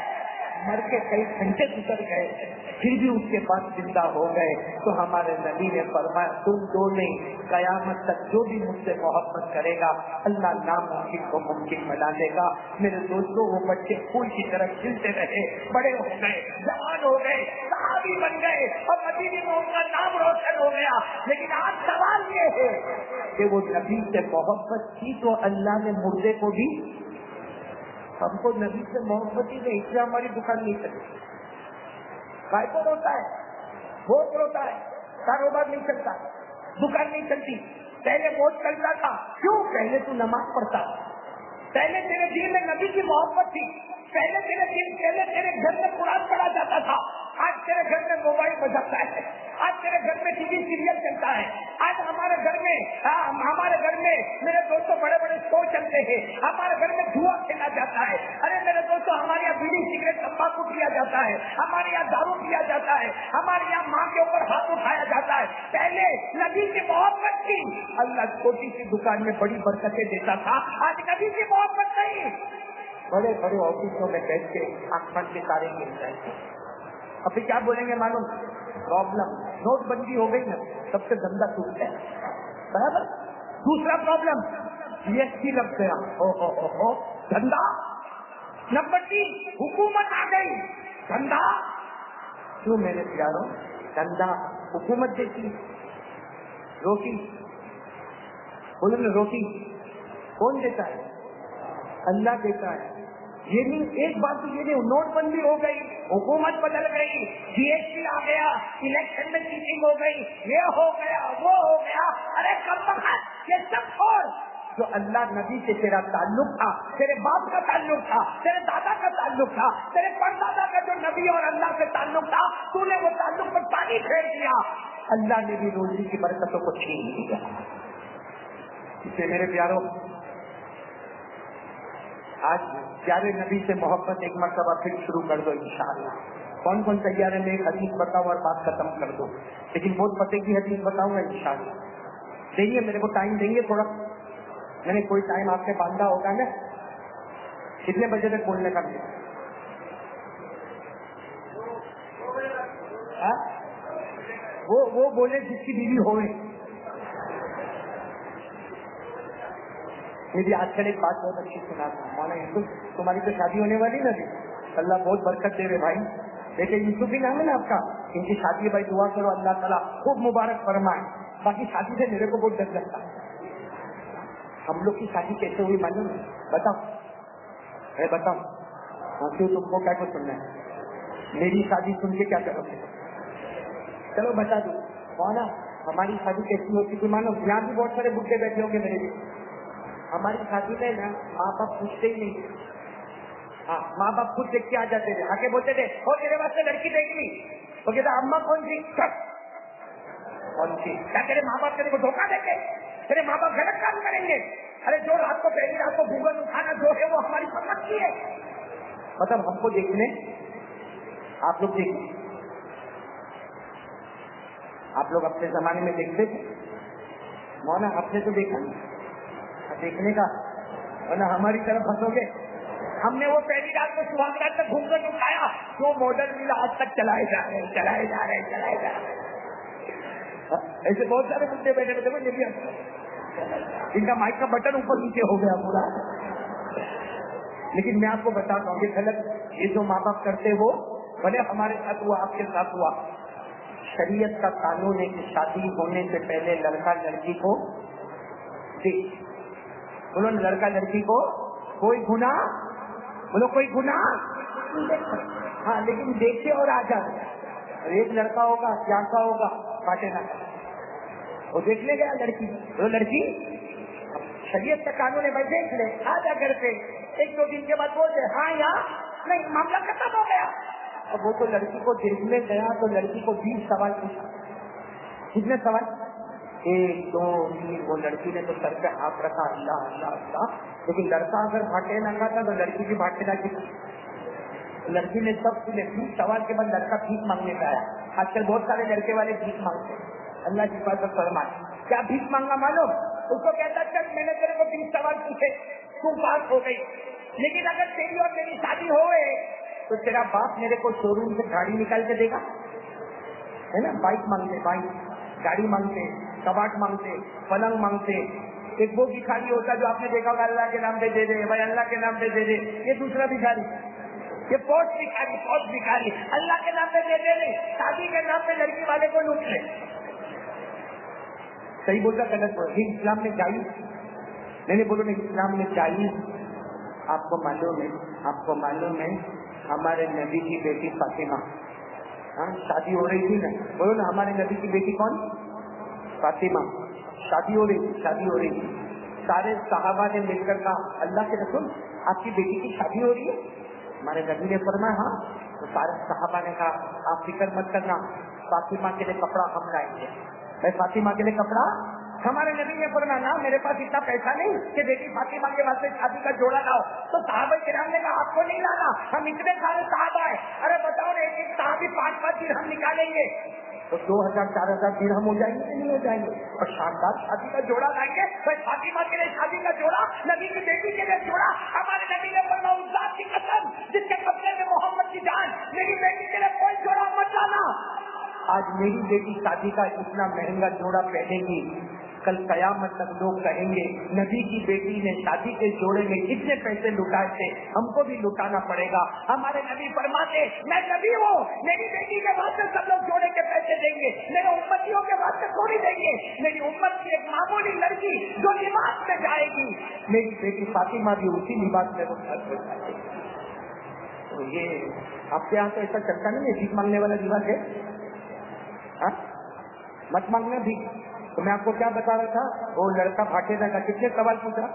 Speaker 2: مر کے کئی گھنٹے گزر گئے، پھر بھی اس کے بعد زندہ ہو گئے، تو ہمارے نبی نے فرمایا تم دو نہیں، قیامت تک جو بھی مجھ سے محبت کرے گا اللہ ناممکن کو ممکن بنا دے گا۔ میرے دوستوں وہ بچے پھول کی طرح کھلتے رہے، بڑے ہو گئے، جوان ہو گئے، صحابی بن گئے، اور مدینے میں ان کا نام روشن ہو گیا۔ لیکن آج سوال یہ ہے کہ وہ نبی سے محبت کی تو اللہ نے مردے کو بھی، ہم کو نبی سے محبت ہی نہیں، اس لیے ہماری دکان نہیں چلتی، کائے کو روتا ہے، بہت روتا ہے، کاروبار نہیں چلتا، دکان نہیں چلتی۔ پہلے بہت چلتا تھا، کیوں؟ پہلے تو نماز پڑھتا، پہلے تیرے دل میں نبی کی محبت تھی، پہلے تیرے گھر میں قرآن پڑھا جاتا تھا، آج تیرے گھر میں موبائل بجاتا ہے، آج تیرے گھر میں ٹی وی سیریل چلتا ہے، آج ہمارے گھر میں میرے دوستوں بڑے بڑے شو چلتے ہیں، ہمارے گھر میں جوا کھیلا جاتا ہے، ارے میرے دوستوں ہمارے یہاں بیڑی سگریٹ تمباکو پیا جاتا ہے، ہمارے یہاں دارو پیا جاتا ہے، ہمارے یہاں ماں کے اوپر ہاتھ اٹھایا جاتا ہے۔ پہلے نبی کی محبت تھی، اللہ چھوٹی سی دکان میں بڑی برکتیں دیتا تھا، آج نبی کی محبت نہیں، بڑے بڑے آفسوں میں بیٹھ کے آسمان کے تارے مل جائیں گے۔ ابھی کیا بولیں گے معلوم؟ پرابلم نوٹ بندی ہو گئی نا، سب سے دھندا ٹوٹ گیا، برابر۔ دوسرا پرابلم جی ایس ٹی لگ گیا، دھندا۔ نمبر 3 حکومت آ گئی، دھندا۔ کیوں میرے پیاروں؟ دھندا حکومت دیتی، روٹی بولو نا، روٹی کون دیتا ہے؟ اللہ دیتا ہے۔ یہ نہیں، ایک بات تو یہ نہیں، نوٹ بندی ہو گئی، حکومت بدل گئی، جی ایس ٹی آ گیا، الیکشن میں چیٹنگ ہو گئی، یہ ہو گیا، وہ ہو گیا، ارے کب تک یہ سب چھوڑ، جو اللہ نبی سے تیرا تعلق تھا، تیرے باپ کا تعلق تھا، تیرے دادا کا تعلق تھا، تیرے پردادا کا جو نبی اور اللہ سے تعلق تھا، تو نے وہ تعلق پر پانی پھیر دیا، اللہ نے بھی روزی کی برکتوں کو چھین لیا۔ اس سے میرے پیاروں آج پیارے نبی سے محبت ایک مرتبہ پھر شروع کر دو انشاءاللہ۔ کون کون تیار ہے؟ میں ایک حدیث بتاؤں اور بات ختم کر دو، لیکن بہت پتے کی حدیث بتاؤں گا انشاءاللہ۔ دیکھیے میرے کو ٹائم دیں گے تھوڑا، میں نے کوئی ٹائم آپ سے باندھا ہوگا نا، کتنے بجے تک بولنے کا مجھے؟ وہ بولے جس کی بیوی ہوئے۔ میری آج کل ایک بات بہت اچھی سنا تھا مولانا یوسف، تمہاری تو شادی ہونے والی نا، اللہ بہت برکت دے رہے بھائی، بیٹے یوسف ہی نام ہے نا آپ کا, ان کی شادی بھائی دعا کرو اللہ تعالیٰ خوب مبارک فرمائے. باقی شادی سے میرے کو بہت ڈر لگتا ہے. ہم لوگ کی شادی کیسے ہوئی معلوم ہے؟ بتاؤ بتاؤ. کیوں تم کو کیا کچھ سننا ہے؟ میری شادی سن کے کیا کرو گے؟ چلو بتا دو مولانا ہماری شادی کیسی ہوتی تھی. مانو یہاں بھی بہت سارے بڈھے بیٹھے ہوں گے میرے لیے. ہماری شادی میں نا ماں باپ پوچھتے ہی نہیں. ہاں ماں باپ خود دیکھ کے آ جاتے تھے, آ کے بولتے تھے وہ تیرے واسطے لڑکی دیکھ لی. وہ کہتا اماں کون سی کون سی, کیا تیرے ماں باپ تیرے کو دھوکہ دیں گے؟ تیرے ماں باپ غلط کام کریں گے؟ ارے جو رات کو پہلی رات کو گوگل اٹھانا جو ہے وہ ہماری سمجھ کی ہے. مطلب ہم کو دیکھنے آپ لوگ دیکھیں, آپ لوگ اپنے زمانے میں دیکھتے تھے مولانا, آپ نے تو دیکھا دیکھنے کا, ورنہ ہماری طرف ہنسو گے. ہم نے وہ پہلی رات کو صبح رات تک گھوم کر اٹھایا جو ماڈل ملا آج تک چلائے جا رہے. ایسے بہت سارے مدے بیٹھے بیٹھے ان کا مائک کا بٹن اوپر نیچے ہو گیا پورا. لیکن میں آپ کو بتاتا ہوں یہ غلط. یہ جو ماں باپ کرتے وہ بھلے ہمارے ساتھ ہوا آپ کے ساتھ ہوا, شریعت کا قانون ہے کہ شادی ہونے سے پہلے لڑکا لڑکی کو بولو, لڑکا لڑکی کو کوئی گناہ بولو کوئی گناہ ہاں لیکن دیکھے اور آ جائے. ایک لڑکا ہوگا کیا کا ہوگا کاٹے نہ وہ دیکھنے گیا لڑکی, وہ لڑکی شریعت کا قانون ہے بھائی دیکھ لے, آ جا گھر پہ. ایک دو دن کے بعد بولتے ہاں یا نہیں معاملہ ختم ہو گیا. اب وہ تو لڑکی کو دیکھنے گیا تو لڑکی کو 20 سوال پوچھا. کتنے سوال؟ 1 2 3. وہ لڑکی نے تو سر پہ ہاتھ رکھا اللہ اللہ اللہ. لیکن لڑکا اگر بھاٹے نہ کھاتا تو لڑکی بھی بھاٹے نہ کی. لڑکی نے سب سنے. 20 سوال کے بعد لڑکا بھیک مانگنے کا آیا. آج کل بہت سارے لڑکے والے بھیک مانگتے ہیں. اللہ کی حفاظت فرمائے. کیا بھیک مانگا معلوم؟ اس کو کہتا چل میں نے تیرے کو 20 سوال پوچھے تم پاس ہو گئی, لیکن اگر تیری اور میری شادی ہوئے تو تیرا باپ میرے کو شو روم سے گاڑی نکال کے دے گا, ہے نا. بائک مانگتے, بائک گاڑی مانگتے, کباٹ مانگتے, پلنگ مانگتے. ایک وہ بھکاری ہوتا جو آپ نے دیکھا ہوگا اللہ کے نام پہ دے دے بھائی, اللہ کے نام پہ دے دے. یہ دوسرا بھکاری, یہ پوسٹ بھکاری اللہ کے نام پہ دے دے نہیں, شادی کے نام پہ لڑکی والے کو لوٹ لے. صحیح بولتا غلط بول. یہ اسلام میں جائز نہیں بولو نہیں, اسلام میں جائز. آپ کو معلوم ہے ہمارے نبی کی بیٹی فاطمہ شادی ہو رہی تھی نا, بولو نا ہمارے نبی کی بیٹی کون؟ فاطمہ. شادی ہو رہی تھی. سارے صحابہ نے مل کر کہا اللہ کے رسول آپ کی بیٹی کی شادی ہو رہی ہے. ہمارے نبی نے فرمایا ہاں. تو سارے صحابہ نے کہا آپ فکر مت کرنا, فاطمہ کے لیے کپڑا ہم لائیں گے. فاطمہ کے لیے کپڑا. ہمارے نبی نے فرمایا نا میرے پاس اتنا پیسہ نہیں کہ بیٹی فاطمہ کے واسطے شادی کا جوڑا لاؤ. تو صحابہ کرام نے کہا آپ کو نہیں لانا, ہم اتنے سارے صحابہ ہیں. ارے بتاؤ نا ایک صحابی 5 درہم نکالیں گے تو 2000 4000 درہم ہو جائیں گے کہ نہیں ہو جائیں گے. اور شاندار شادی کا جوڑا لائیں گے. فاطمہ کے لیے شادی کا جوڑا, نبی کی بیٹی کے لیے جوڑا. ہمارے نبی نے فرمایا اس ذات کی قسم جس کے قبضے میں محمد کی جان, میری بیٹی کے لیے کوئی جوڑا مت لانا. آج میری بیٹی شادی کا اتنا مہنگا جوڑا پہنے گی, کل قیامت تک لوگ کہیں گے نبی کی بیٹی نے شادی کے جوڑے میں کتنے پیسے لٹائے تھے, ہم کو بھی لٹانا پڑے گا. ہمارے نبی فرماتے میں نبی ہوں, میری بیٹی کے واسطے سب لوگ جوڑے کے پیسے دیں گے, میرے امتیوں کے واسطے تھوڑی دیں گے. میری امت کی ایک معمولی لڑکی جو لباس میں جائے گی, میری بیٹی فاطمہ بھی اسی لباس میں رخصت ہو جائے گی. تو یہ آپ کے یہاں تو ایسا چلتا نہیں ہے بھیک مانگنے والا رواج ہے. مت مانگنا بھی. تو میں آپ کو کیا بتا رہا تھا, وہ لڑکا بھاٹے کا کتنے سوال پوچھا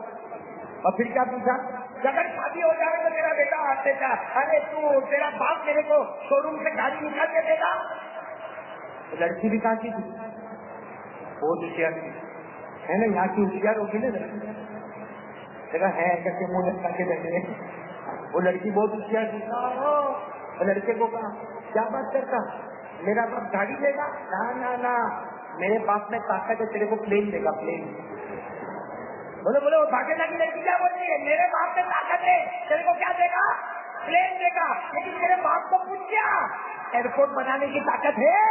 Speaker 2: اور پھر کیا پوچھا, اگر شادی ہو جائے تو تیرا بیٹا ہاتھ دیتا, ارے تو تیرا باپ میرے کو شو روم سے گاڑی نکال کے دے گا. لڑکی بھی کہاں کی تھی, بہت ہوشیار تھی, ہے نا. یہاں کی ہوشیار ہوگی نا جگہ ہے کر کے منہ لٹکا کے بیٹھے. وہ لڑکی بہت ہوشیار تھی. لڑکے کو کہا کیا بات کرتا, میرا باپ گاڑی دے گا؟ نہ میرے باپ میں طاقت ہے, تیرے کو پلین دے گا. پلین. بولو بھاگے لگی لڑکی کیا بولتی ہے, میرے باپ میں طاقت ہے, تیرے کو کیا دے گا؟ پلین دے گا. لیکن میرے باپ کو پوچھ کیا ایئرپورٹ بنانے کی طاقت ہے؟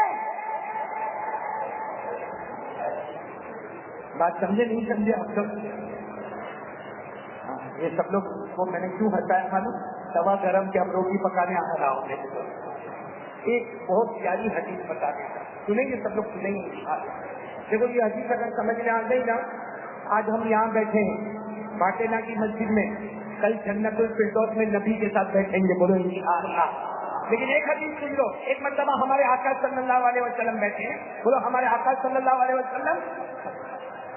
Speaker 2: بات سمجھے نہیں سمجھے آپ لوگ؟ یہ سب لوگ کو میں نے کیوں ہٹایا معلوم, توا گرم کے اب روٹی پکانے آ رہا ہوں. ایک بہت پیاری حدیث بتا دیتا، سنیں گے سب لوگ، سنیں گے انشاءاللہ۔ دیکھو یہ حدیث اگر سمجھ میں آ گئی نا، آج ہم یہاں بیٹھے ہیں باٹینا کی مسجد میں، کل جنت الفردوس میں نبی کے ساتھ بیٹھیں گے، بولو انشاءاللہ۔ لیکن ایک حدیث سن لو، ایک مرتبہ ہمارے آقا صلی اللہ علیہ وسلم بیٹھے ہیں، بولو ہمارے آقا صلی اللہ علیہ وسلم،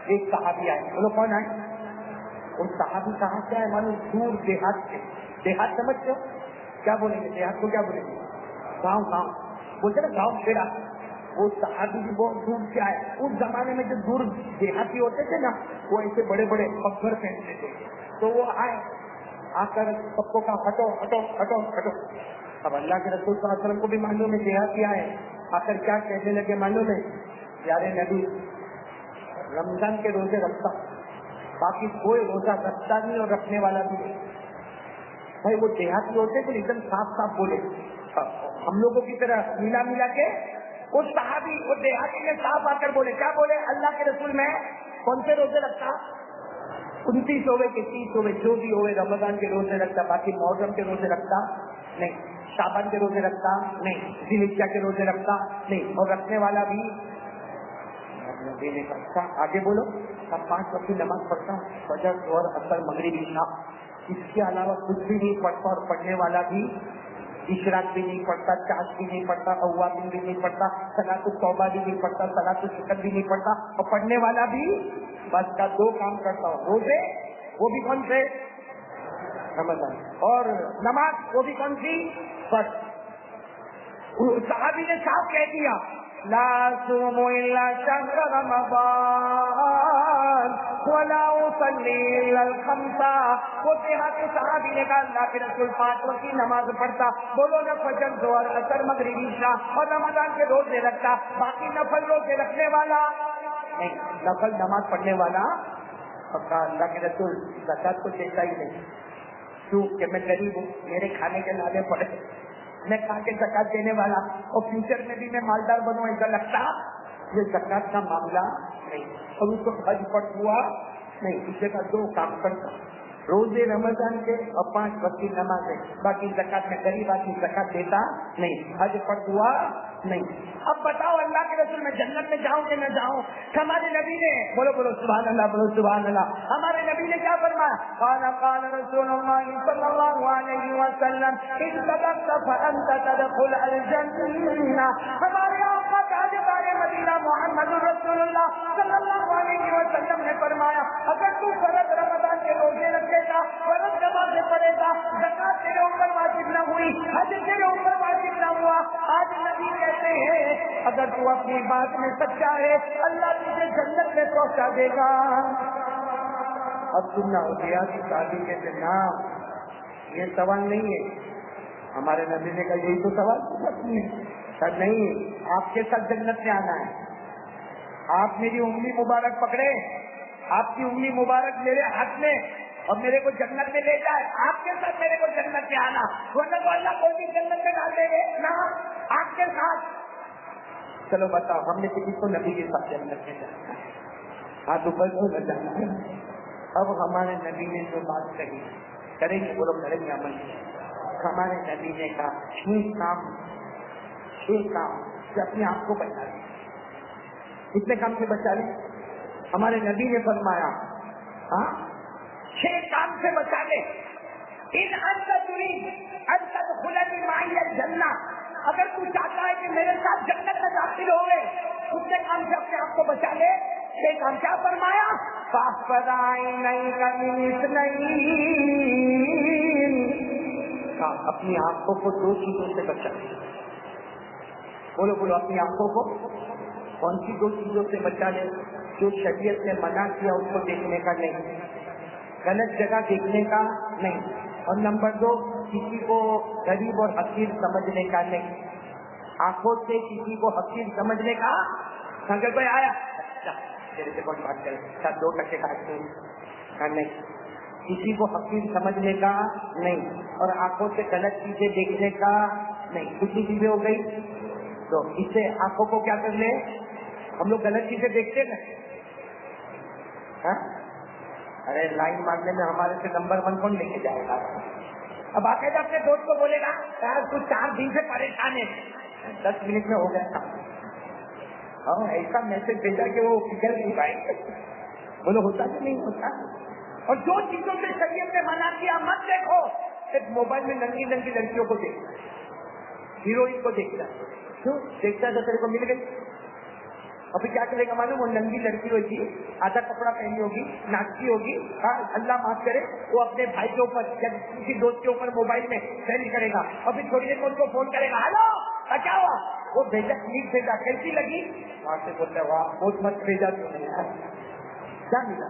Speaker 2: ایک صحابی آئے، بولو کون آئے؟ اور صحابی کہاں سے آئے معلوم؟ دور دیہات سے۔ دیہات سمجھتے ہو کیا بولیں گے؟ دیہات کو کیا بولیں گے؟ گاؤں، گاؤں بولتے نا، گاؤں کھیڑا۔ وہ صحابی بھی بہت دور سے آئے۔ اس زمانے میں جو دور دیہاتی ہوتے تھے نا، وہ ایسے بڑے بڑے پگھر پہنتے تھے، تو وہ آئے، آ کر سب کو کہا ہٹو ہٹو ہٹو ہٹو۔ اب اللہ کے رسول صلی اللہ علیہ وسلم کو بھی معلوم ہے دیہاتی آئے، آ کر کیا کہنے لگے معلوم ہے؟ پیارے نبی، رمضان کے روزے رکھتا، باقی کوئی روزہ رکھتا نہیں اور رکھنے والا بھی نہیں۔ بھائی وہ دیہاتی ہوتے تو ایک دم صاف صاف بولے، ہم لوگوں کی طرح ملا ملا کے وہ صحابی وہ دیہاتی میں صاف آ کر بولے، کیا بولے؟ اللہ کے رسول میں کون سے روزے رکھتا؟ 29 ہوئے کہ 30 ہوئے، جو بھی ہوئے، رمضان کے روزے رکھتا، باقی محرم کے روزے رکھتا نہیں، شعبان کے روزے رکھتا نہیں، ذی الحجہ کے روزے رکھتا نہیں، اور رکھنے والا بھی رکھتا۔ آگے بولو، اب 5 وقت کی نماز پڑھتا ہوں، فجر اور عصر مغرب عشاء، اس کے علاوہ کچھ بھی نہیں پڑھتا، اور پڑھنے والا بھی اشراق بھی نہیں پڑھتا، چاش بھی نہیں پڑھتا، اوابین بھی نہیں پڑھتا، صلاۃ التوبہ بھی نہیں پڑھتا، صلاۃ الشکر بھی نہیں پڑھتا، اور پڑھنے والا بھی بس کا 2 کام کرتا ہوں، روزے وہ بھی کون سے؟ رمضان، اور نماز وہ بھی کون سی؟ بس صحابی نے صاحب کہہ دیا، لا صوم الا شهر رمضان ولا اصلي الا الخمس۔ وہ دیہاتی صحابی نے کہا اللہ کے رسول 5 وقت کی نماز پڑھتا، بولو نہ فجر ظہر عصر مغرب عشاء، اور رمضان کے روزے رکھتا، باقی نفل روزے رکھنے والا نہیں، نفل نماز پڑھنے والا۔ اور کہا اللہ کے رسول زکات کو دیتا ہی نہیں، کیوں کہ میں غریب ہوں، میرے کھانے کے لالے پڑے، میں کھا کے زکات دینے والا، اور فیوچر میں بھی میں مالدار بنوں، ایسا لگتا یہ زکات کا معاملہ نہیں۔ اور اس کو حج پر ہوا نہیں، اسے کا 2 کام کرتا، روزے رمضان کے اور 5 وقت کی نماز ہے، باقی زکات میں غریب آدمی زکات دیتا نہیں، حج پر ہوا نہیں۔ اب بتاؤ اللہ کے رسول میں جنت میں جاؤں کہ نہ جاؤں؟ ہمارے نبی نے بولو بولو سبحان اللہ، بولو سبحان اللہ، ہمارے نبی نے کیا فرمایا؟ قال رسول اللہ صلی اللہ علیہ وسلم ان صدقت فانت تدخل الجنہ۔ ہمارے آقا تاجدار مدینہ محمد رسول اللہ صلی اللہ علیہ وسلم نے فرمایا، اگر تو فرض رمضان کے روزے رکھے گا، فرض نمازیں پڑھے گا، زکات تیرے اوپر واجب نہ ہوئی، حج تیرے اوپر واجب نہ ہوا، آج نبی کہتے ہیں اگر تو اپنی بات میں سچا ہے اللہ تجھے جنت میں پہنچا دے گا۔ اب سننا ہو گیا کہ شادی کے دن یہ سوال نہیں ہے، ہمارے نبی نے کہا یہی تو سوال سر نہیں، آپ کے ساتھ جنت میں آنا ہے، آپ میری انگلی مبارک پکڑے، آپ کی انگلی مبارک میرے ہاتھ میں، اور میرے کو جنت میں لے جائے، آپ کے ساتھ میرے کو جنت میں آنا، ورنہ تو اللہ کوئی بھی جنت میں ڈال دیں گے نہ، آپ کے ساتھ۔ چلو بتاؤ ہم نے کسی کو نبی کے ساتھ جنت میں جانا ہے، ہاتھ اوپر کو نہ جانا ہے۔ اب ہمارے نبی نے جو بات کہی کریں گے، بولو کریں گے عمل۔ ہمارے نبی نے کہا 6 کام سے اپنے آپ کو بچا لیں۔ کتنے کام سے بچا لیں؟ ہمارے نبی نے فرمایا 6 کام سے بچا لے۔ ان انت تريد ان تدخل معي الجنہ، اگر تو چاہتا ہے کہ میرے ساتھ جنت میں داخل ہوئے، کتنے کام سے اپنے آپ کو بچا لے؟ 6 کام کیا فرمایا؟ فاحفظ عینیک من اثنین، اپنی آنکھوں کو 2 چیزوں سے بچا لے۔ بولو بولو، اپنی آنکھوں کو کون سی 2 چیزوں سے بچا لے؟ جو شریعت نے منع کیا اس کو دیکھنے کا نہیں، غلط جگہ دیکھنے کا نہیں، اور نمبر 2 کسی کو غریب اور حقیر سمجھنے کا نہیں۔ آنکھوں سے کسی کو حقیر سمجھنے کا، اگر کوئی آیا اچھا تیرے سے کون بات کرے، اچھا 2 ٹکے کاٹتے ہیں نہیں، کسی کو حقیر سمجھنے کا نہیں، اور آنکھوں سے غلط چیزیں دیکھنے کا نہیں۔ کتنی چیزیں ہو گئی؟ تو اس سے آنکھوں کو کیا کر لیں؟ ہم لوگ غلط چیزیں دیکھتے ہیں، ارے لائن مارنے میں ہمارے سے نمبر 1 کون لے کے جائے گا؟ اب باقاعدہ اپنے دوست کو بولے گا یار کچھ 4 دن سے پریشان ہے، 10 منٹ میں ہو گیا. ہاں ایسا میسج بھیجا کہ وہ پگھل نہیں پائے. بولو ہوتا کہ نہیں ہوتا. اور جو چیزوں سے شریعت نے منع کیا مت دیکھو. صرف موبائل میں ننگی ننگی لڑکیوں کو دیکھنا, ہیروئن کو دیکھنا. کیوں دیکھتا ہے تو تیرے کو مل گئی. ابھی کیا کرے گا معلوم, وہ ننگی لڑکی ہوگی, آدھا کپڑا پہنی ہوگی, ناچتی ہوگی, اللہ معاف کرے وہ اپنے بھائی کے اوپر یا کسی دوست کے اوپر موبائل میں سینڈ کرے گا. ابھی تھوڑی دیر میں ان کو فون کرے گا, ہلو کیا ہوا, وہ بھیجا کلپ بھیجا, کیسی لگی, وہاں سے بولتا ہے واہ بہت مست بھیجا تم نے. کیا ملا,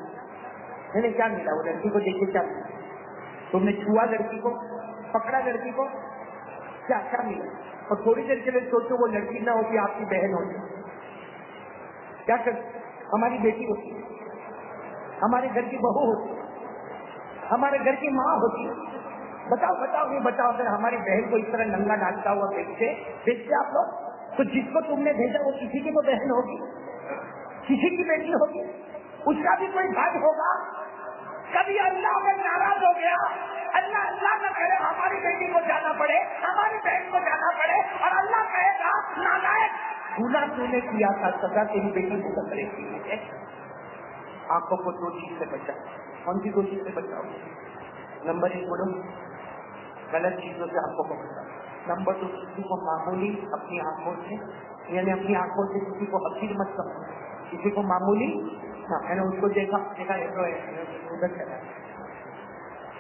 Speaker 2: میں نے کیا ملا, وہ لڑکی کو دیکھ کے کیا ملا, تم نے چھوا لڑکی کو, پکڑا لڑکی کو, کیا کیا ملا. اور تھوڑی دیر کے لیے سوچو وہ لڑکی نہ ہوتی, آپ کی بہن ہوتی, کیا کر, ہماری بیٹی ہوتی, ہمارے گھر کی بہو ہوتی, ہمارے گھر کی ماں ہوتی. بتاؤ بتاؤ یہ بتاؤ, اگر ہماری بہن کو اس طرح ننگا ڈالتا ہوا دیکھتے آپ لوگ, تو جس کو تم نے بھیجا وہ کسی کی تو بہن ہوگی, کسی کی بیٹی ہوگی, اس کا بھی کوئی بھائی ہوگا. کبھی اللہ اگر ناراض ہو گیا, اللہ نہ کرے ہماری بیٹی کو جانا پڑے, ہماری بہن کو جانا پڑے, اور اللہ کہے گا نالائق گناہ تو نے کیا تھا, سزا تیری بیٹی کو کرے گی. آنکھوں کو 2 چیز سے بچاؤ. کون سی 2 چیز سے بچاؤ؟ نمبر 1 بولو, غلط چیزوں سے آنکھوں کو بچاؤ. نمبر 2, کسی کو معمولی اپنی آنکھوں سے, یعنی اپنی آنکھوں سے کسی کو حقیر مت سمجھو, کسی کو معمولی. میں نے اس کو دیکھا ادھر چلا.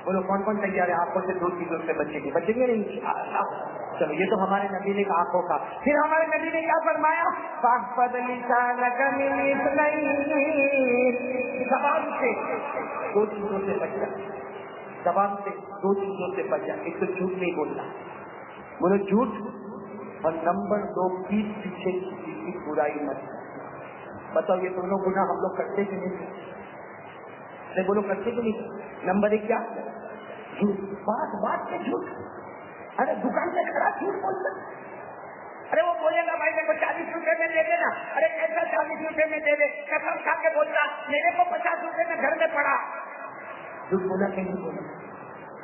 Speaker 2: بولو کون کون تیار ہے آنکھوں سے 2 چیزوں سے بچے گی, بچیں گے نہیں. چلو یہ تو ہمارے نبی نے آنکھوں کا. پھر ہمارے نبی نے کیا فرمایا, زبان سے 2 چیزوں سے بچا, زبان سے 2 چیزوں سے بچا. ایک تو جھوٹ نہیں بولنا, بولو جھوٹ, اور نمبر 2 پیٹھ پیچھے کسی کی برائی مت. بتاؤ یہ دونوں گناہ ہم لوگ کرتے کہ نہیں؟ بولو کرتے کہ نہیں؟ نمبر 1 کیا, جھوٹ, بات میں جھوٹ. ارے دکان پہ کھڑا جھوٹ بولتا, ارے وہ بولے گا بھائی میرے کو 40 روپے میں دے دینا, ارے کیسا 40 روپے میں دے دے, قسم کھا کے بولتا میرے کو 50 روپے میں گھر میں پڑا. جھوٹ بولا کہ نہیں بولا؟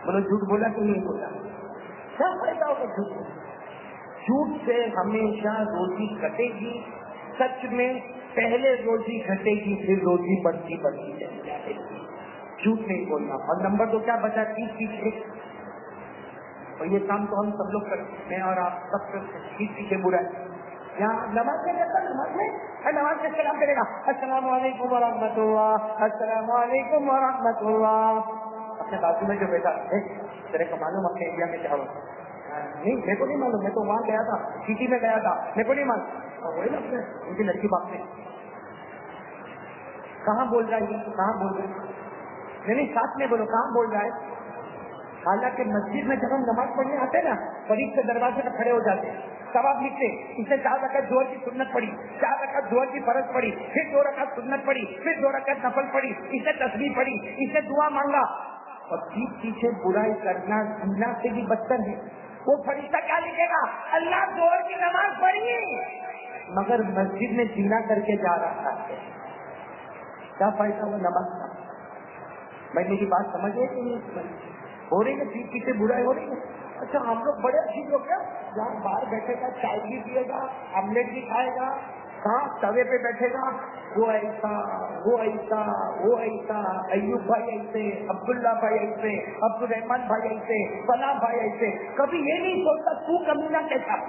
Speaker 2: بولو جھوٹ بولا کہ نہیں بولا؟ کیا فائدہ ہوگا جھوٹ سے؟ جھوٹ سے ہمیشہ روزی کٹے گی. سچ میں پہلے روزی گھٹے گی, پھر روزی بڑھتی چلی جائے گی. جھوٹ نہیں بولنا. اور نمبر 2 کیا بچا, پیچھے. اور یہ کام تو ہم سب لوگ کرتے ہیں, اور آپ سب پیچھے برا ہے. یہاں نماز میں جاتا, نماز میں سلام کرے گا, السلام علیکم ورحمۃ اللہ, السلام علیکم ورحمۃ اللہ. اپنے بازو میں جو بیٹا ہے, تیرے کو معلوم اپنے انڈیا میں کیا ہوتا نہیں, میرے کو نہیں معلوم, میں تو وہاں گیا تھا, سٹی میں گیا تھا, میرے کو نہیں معلوم. وہی نا ان کی لڑکی باپ نے کہاں بول رہا ہے, کہاں بول رہا ہے, نہیں ساتھ میں بولو کہاں بول رہا ہے. حالانکہ مسجد میں جب ہم نماز پڑھنے آتے نا, قریب سے دروازے پر کھڑے ہو جاتے, تب آپ لکھتے اس نے 4 رکعت ظہر کی سنت پڑھی, 4 رکعت ظہر کی فرض پڑھی, پھر 2 رکعت سنت پڑھی, پھر 2 رکعت نفل پڑھی, اس نے تسبیح پڑھی, اس نے دعا مانگا. اور پیچھے برائی کرنا زنا سے بھی بدتر ہے. وہ فرشتہ کیا لکھے گا, اللہ ظہر کی نماز پڑھی مگر مسجد میں زنا کر کے جا رہا ہے. کیا فائدہ وہ نماز کا؟ میں میری بات سمجھے کہ نہیں ہو رہی ہے, پیچھے برائی ہو رہی ہے. اچھا ہم لوگ بڑے عجیب لوگ کیا, جہاں باہر بیٹھے گا چائے بھی پیے گا, آملیٹ بھی کھائے گا, کہاں توے پہ بیٹھے گا, وہ ایسا وہ ایسا وہ ایسا, ایوب بھائی ایسے, عبداللہ بھائی ایسے, عبد الرحمان بھائی ایسے, فلاں بھائی ایسے. کبھی یہ نہیں سوچتا تو کمینہ کیسا.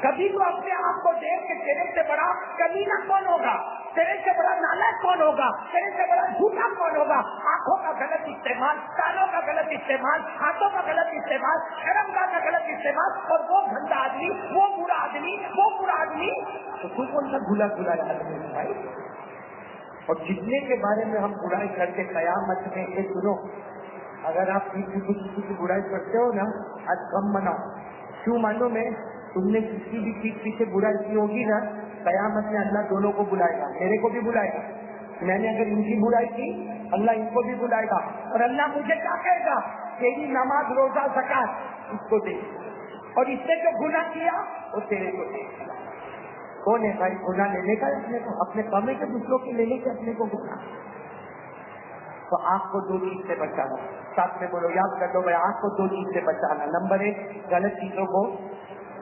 Speaker 2: کبھی تو اپنے آپ کو دیکھ کے تیرے سے بڑا کمینہ کون ہوگا, تیرے سے بڑا نالائق کون ہوگا, تیرے سے بڑا جھوٹا کون ہوگا. آنکھوں کا غلط استعمال, کانوں کا غلط استعمال, ہاتھوں کا غلط استعمال, شرمگاہ کا غلط استعمال, اور وہ گندا آدمی, وہ برا آدمی, وہ برا آدمی. تو کون سا بھولا آدمی بھائی. اور جتنے کے بارے میں ہم برائی کرتے قیامت میں, یہ سنو, اگر آپ کسی کی برائی کرتے ہو نا, آج کم مناؤ. کیوں معلوم ہے, تم نے کسی بھی چیز پیچھے برائی کی ہوگی نا, قیامت میں اللہ دونوں کو بلائے گا, میرے کو بھی بلائے گا. میں نے اگر ان کی برائی کی, اللہ ان کو بھی بلائے گا. اور اللہ مجھے کیا کہے گا, تیری نماز روزہ زکات اس کو دے, اور اس نے جو گناہ کیا وہ تیرے کو دے. کون ہے بھائی گناہ لینے کا اپنے کو, اپنے کامے کے دوسروں کے لینے کے اپنے کو گناہ. تو آنکھ کو 2 چیز سے بچانا. ساتھ میں بولو, یاد کر دو بھائی, آنکھ کو 2 چیز سے بچانا. نمبر 1 غلط چیزوں کو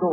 Speaker 2: 2।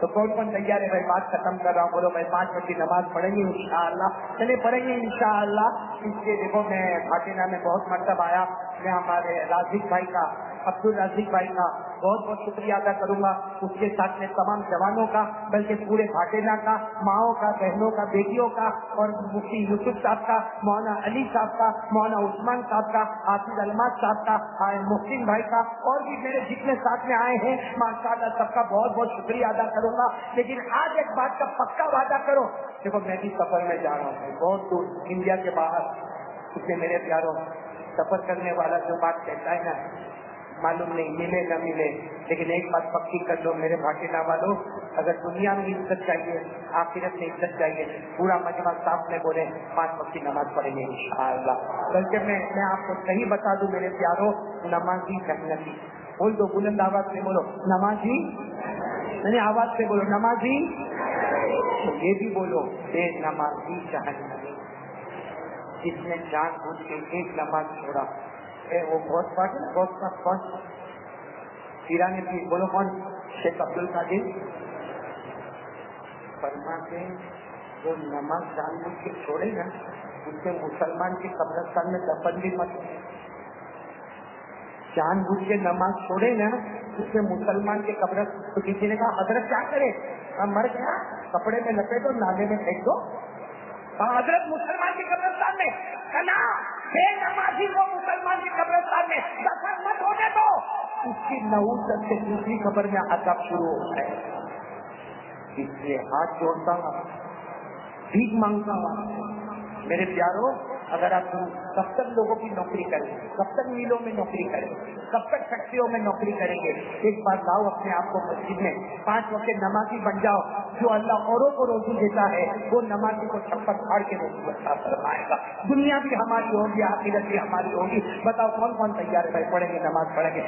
Speaker 2: تو کون کون تیار ہے بھائی؟ بات ختم کر رہا ہوں، بولو بھائی 5 وقت کی نماز پڑھیں گے انشاءاللہ؟ چلے پڑھیں گے انشاءاللہ۔ اس کے دیکھو میں بھاٹینہ میں بہت مرتبہ آیا، میں ہمارے رازق بھائی کا، عبد الرازق بھائی کا بہت بہت شکریہ ادا کروں گا، اس کے ساتھ میں تمام جوانوں کا، بلکہ پورے بھاٹینہ کا، ماؤں کا، بہنوں کا، بیٹیوں کا، اور مفتی یوسف صاحب کا، مولانا علی صاحب کا، مولانا عثمان صاحب کا، حافظ الماس صاحب کا، محسن بھائی کا، اور بھی میرے جتنے ساتھ میں آئے ہیں ماشاءاللہ سب کا بہت بہت شکریہ ادا کروں گا۔ لیکن آج ایک بات کا پکا وعدہ کرو، دیکھو میں بھی سفر میں جا رہا ہوں بہت دور انڈیا کے باہر، اس میں میرے پیاروں سفر کرنے والا جو بات کہتا ہے نا، معلوم نہیں ملے نہ ملے، لیکن ایک بات پکی کر لو میرے بھاٹینہ والوں، اگر دنیا میں عزت چاہیے، آخرت میں عزت چاہیے، پورا مجمع صاحب میں بولے 5 وقت کی نماز پڑھیں گے انشاءاللہ۔ بلکہ میں آپ کو صحیح بتا دوں میرے پیاروں، نمازی جنتی، بول دو بلند آواز سے بولو نمازی، یعنی آواز سے بولو نمازی، یہ بھی بولو بے نمازی جہنمی، جس نے جان بوجھ کے ایک نماز چھوڑا، وہ بہت پڑھ پیرانے کی، بولو کون؟ شیخ عبد القادر فرماتے جو نماز جان بوجھ کے چھوڑے نا، اس سے مسلمان کی قبرستان میں دفن بھی مت، جان بوجھ کے نماز چھوڑے نا اس سے مسلمان کے قبرستان، تو کسی نے کہا حضرت کیا کرے؟ مر گیا کپڑے میں لپیٹو نالے میں پھینک دو، حضرت مسلمان کی قبرستان میں کنا بے نمازی کو مسلمان کی قبرستان میں دفن مت ہونے دو، اس کی نعوذ سے دوسری قبر میں عذاب شروع ہوتا ہے۔ اس لیے ہاتھ جوڑتا ہوں، بھیک مانگتا ہوں میرے پیاروں، اگر آپ کب تک لوگوں کی نوکری کریں گے، کب تک میلوں میں نوکری کریں گے، کب تک فیکٹریوں میں نوکری کریں گے؟ ایک بار لاؤ اپنے آپ کو مسجد میں 5 وقت نمازی بن جاؤ، جو اللہ اوروں کو روزی دیتا ہے وہ نمازی کو چھپر پھاڑ کے روزی عطا فرمائے گا، دنیا بھی ہماری ہوگی آخرت بھی ہماری ہوگی۔ بتاؤ کون کون تیار ہے بھائی؟ پڑھیں گے نماز، پڑھیں گے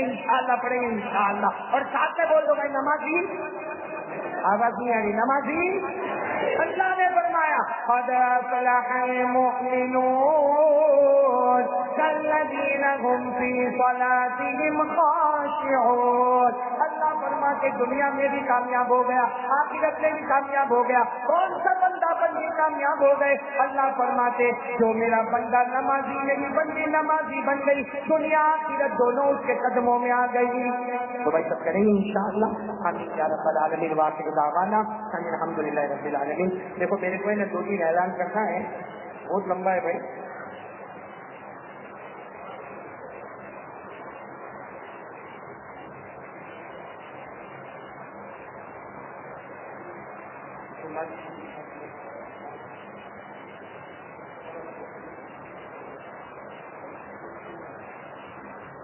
Speaker 2: انشاءاللہ، پڑھیں گے انشاءاللہ، اور ساتھ میں بول دو بھائی نمازی، آواز نہیں آ رہی، نمازی۔ اللہ نے فرمایا قد افلح المؤمنون الذین هم فی صلاتهم خاشعون۔ اللہ فرماتے دنیا میں بھی کامیاب ہو گیا، آخرت میں بھی کامیاب ہو گیا، کون سا بندہ بندی کامیاب ہو گئے؟ اللہ فرماتے جو میرا بندہ نمازی میری بندی نمازی بن گئی، دنیا آخرت دونوں اس کے قدموں میں آ گئی۔ تو بھائی سب کریں گے انشاءاللہ، آمین یا رب العالمین، واخر دعوانا ان الحمدللہ رب العالمین۔ دیکھو میرے کو نا 2 دن اعلان کرنا ہے، بہت لمبا ہے بھائی،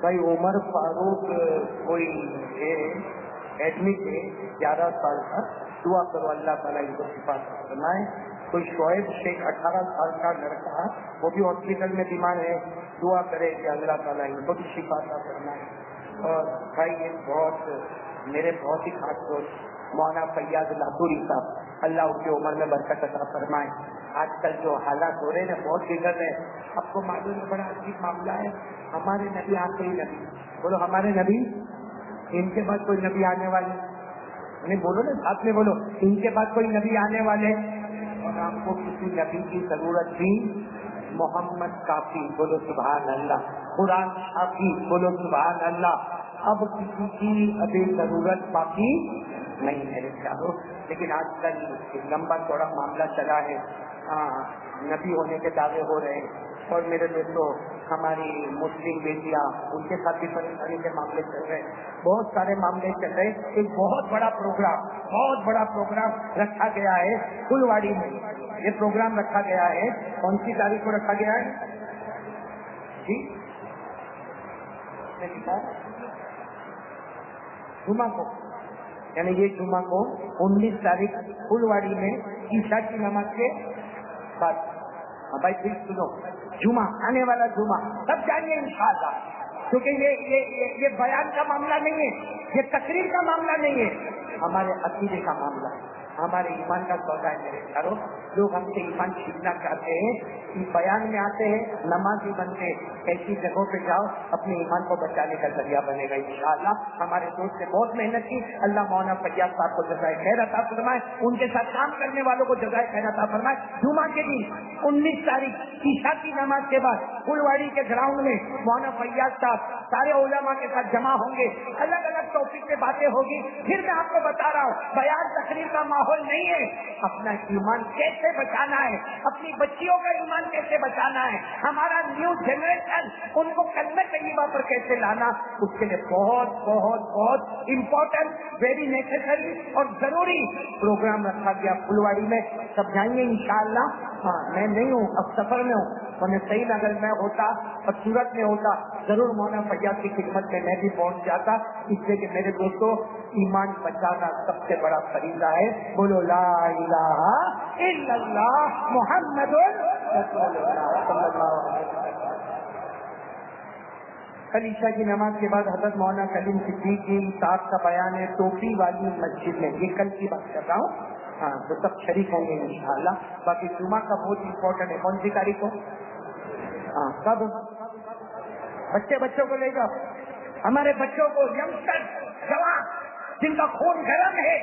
Speaker 2: بھائی عمر فاروق کوئی ایڈمٹ ہے 11 سال کا، دعا کرو اللہ تعالیٰ ان کو شفا فرمائے۔ کوئی شعیب شیخ 18 سال کا لڑکا، وہ بھی ہاسپٹل میں بیمار ہے، دعا کرے کہ اللہ تعالیٰ ان کو بھی شفا فرمائے۔ اور بھائی یہ میرے بہت ہی خاص دوست مولانا فیاض لاہوری صاحب، اللہ ان کی عمر میں برکت عطا فرمائے۔ آج کل جو حالات ہو رہے ہیں بہت بگڑ رہے ہیں، آپ کو معلوم ہے بڑا عجیب معاملہ ہے، ہمارے نبی آخری نبی، بولو ہمارے نبی، ان کے بعد کوئی نبی آنے والے نہیں، بولو نا ساتھ میں بولو، ان کے بعد کوئی نبی آنے والے، اور آپ کو کسی نبی کی ضرورت بھی، محمد کافی، بولو سبحان اللہ، قرآن کافی، بولو سبحان اللہ، اب کسی کی ابھی ضرورت باقی نہیں ہے پیارو۔ لیکن آج کل لمبا چوڑا معاملہ چلا ہے، نبی ہونے کے دعوے ہو رہے ہیں، اور میرے دوستوں ہماری مسلم بیٹیاں ان کے ساتھ بھی پریشانی کے معاملے چل رہے ہیں، بہت سارے معاملے چل رہے ہیں۔ ایک بہت بڑا پروگرام رکھا گیا ہے پھلواڑی میں، یہ پروگرام رکھا گیا ہے، کون سی تاریخ کو رکھا گیا ہے جی؟ جمعہ کو، یعنی یہ جمعہ کو 19 تاریخ پھلواڑی میں عشاء کی نماز کے بعد، بھائی پھر سنو، جمعہ آنے والا جمعہ سب جائیے انشاءاللہ، کیونکہ یہ بیان کا معاملہ نہیں ہے، یہ تقریر کا معاملہ نہیں ہے، ہمارے عقیدے کا معاملہ ہے۔ ہمارے ایمان کا سودا ہے میرے پیارو. لوگ ہم سے ایمان سیکھنا چاہتے ہیں, بیان میں آتے ہیں, نمازی بنتے ہیں. ایسی جگہوں پہ جاؤ, اپنے ایمان کو بچانے کا ذریعہ بنے گا انشاءاللہ. ہمارے دوست نے بہت محنت کی, اللہ مولانا فیاض صاحب کو جزائے خیر عطا فرمائے, ان کے ساتھ کام کرنے والوں کو جزائے خیر عطا فرمائے. جمعہ کے دن 19 تاریخ عشاء کی نماز کے بعد پھلواڑی کے گراؤنڈ میں مولانا فیاض صاحب سارے علماء کے ساتھ جمع ہوں گے, الگ الگ ٹاپک پہ باتیں ہوگی. پھر میں آپ کو بتا رہا ہوں, بیان تقریر کا ماحول نہیں ہے. اپنا ایمان کیسے بچانا ہے, اپنی بچیوں کا ایمان کیسے بچانا ہے, ہمارا نیو جنریشن ان کو کلمہ طیبہ پر کیسے لانا, اس کے لیے بہت بہت بہت امپورٹنٹ, ویری نیسیسری اور ضروری پروگرام رکھا گیا پھلواڑی میں. سب جائیں گے انشاءاللہ. ہاں میں نہیں ہوں, اب سفر میں ہوں, میں صحیح نہ اگر میں ہوتا اور سورت میں ہوتا ضرور مولانا فیاض کی خدمت میں بھی پہنچ جاتا. اس لیے کہ میرے دوستوں, ایمان بچانا سب سے بڑا فریضہ ہے. بولو لا الہ الا اللہ محمد رسول اللہ صلی اللہ علیہ وسلم. کل عشاء کی نماز کے بعد حضرت مولانا کلیم صدیقی صاحب کا بیان ہے ٹوپی والی مسجد میں. یہ کل کی بات کر رہا ہوں. ہاں تو سب شریک ہوں گے انشاءاللہ. باقی جمعہ کا بہت امپورٹنٹ ہے. کون سی تاریخ کو؟ ہاں کب؟ بچوں کو لے جاؤ, ہمارے بچوں کو, ینگسٹر جوان جن کا خون گرم ہے,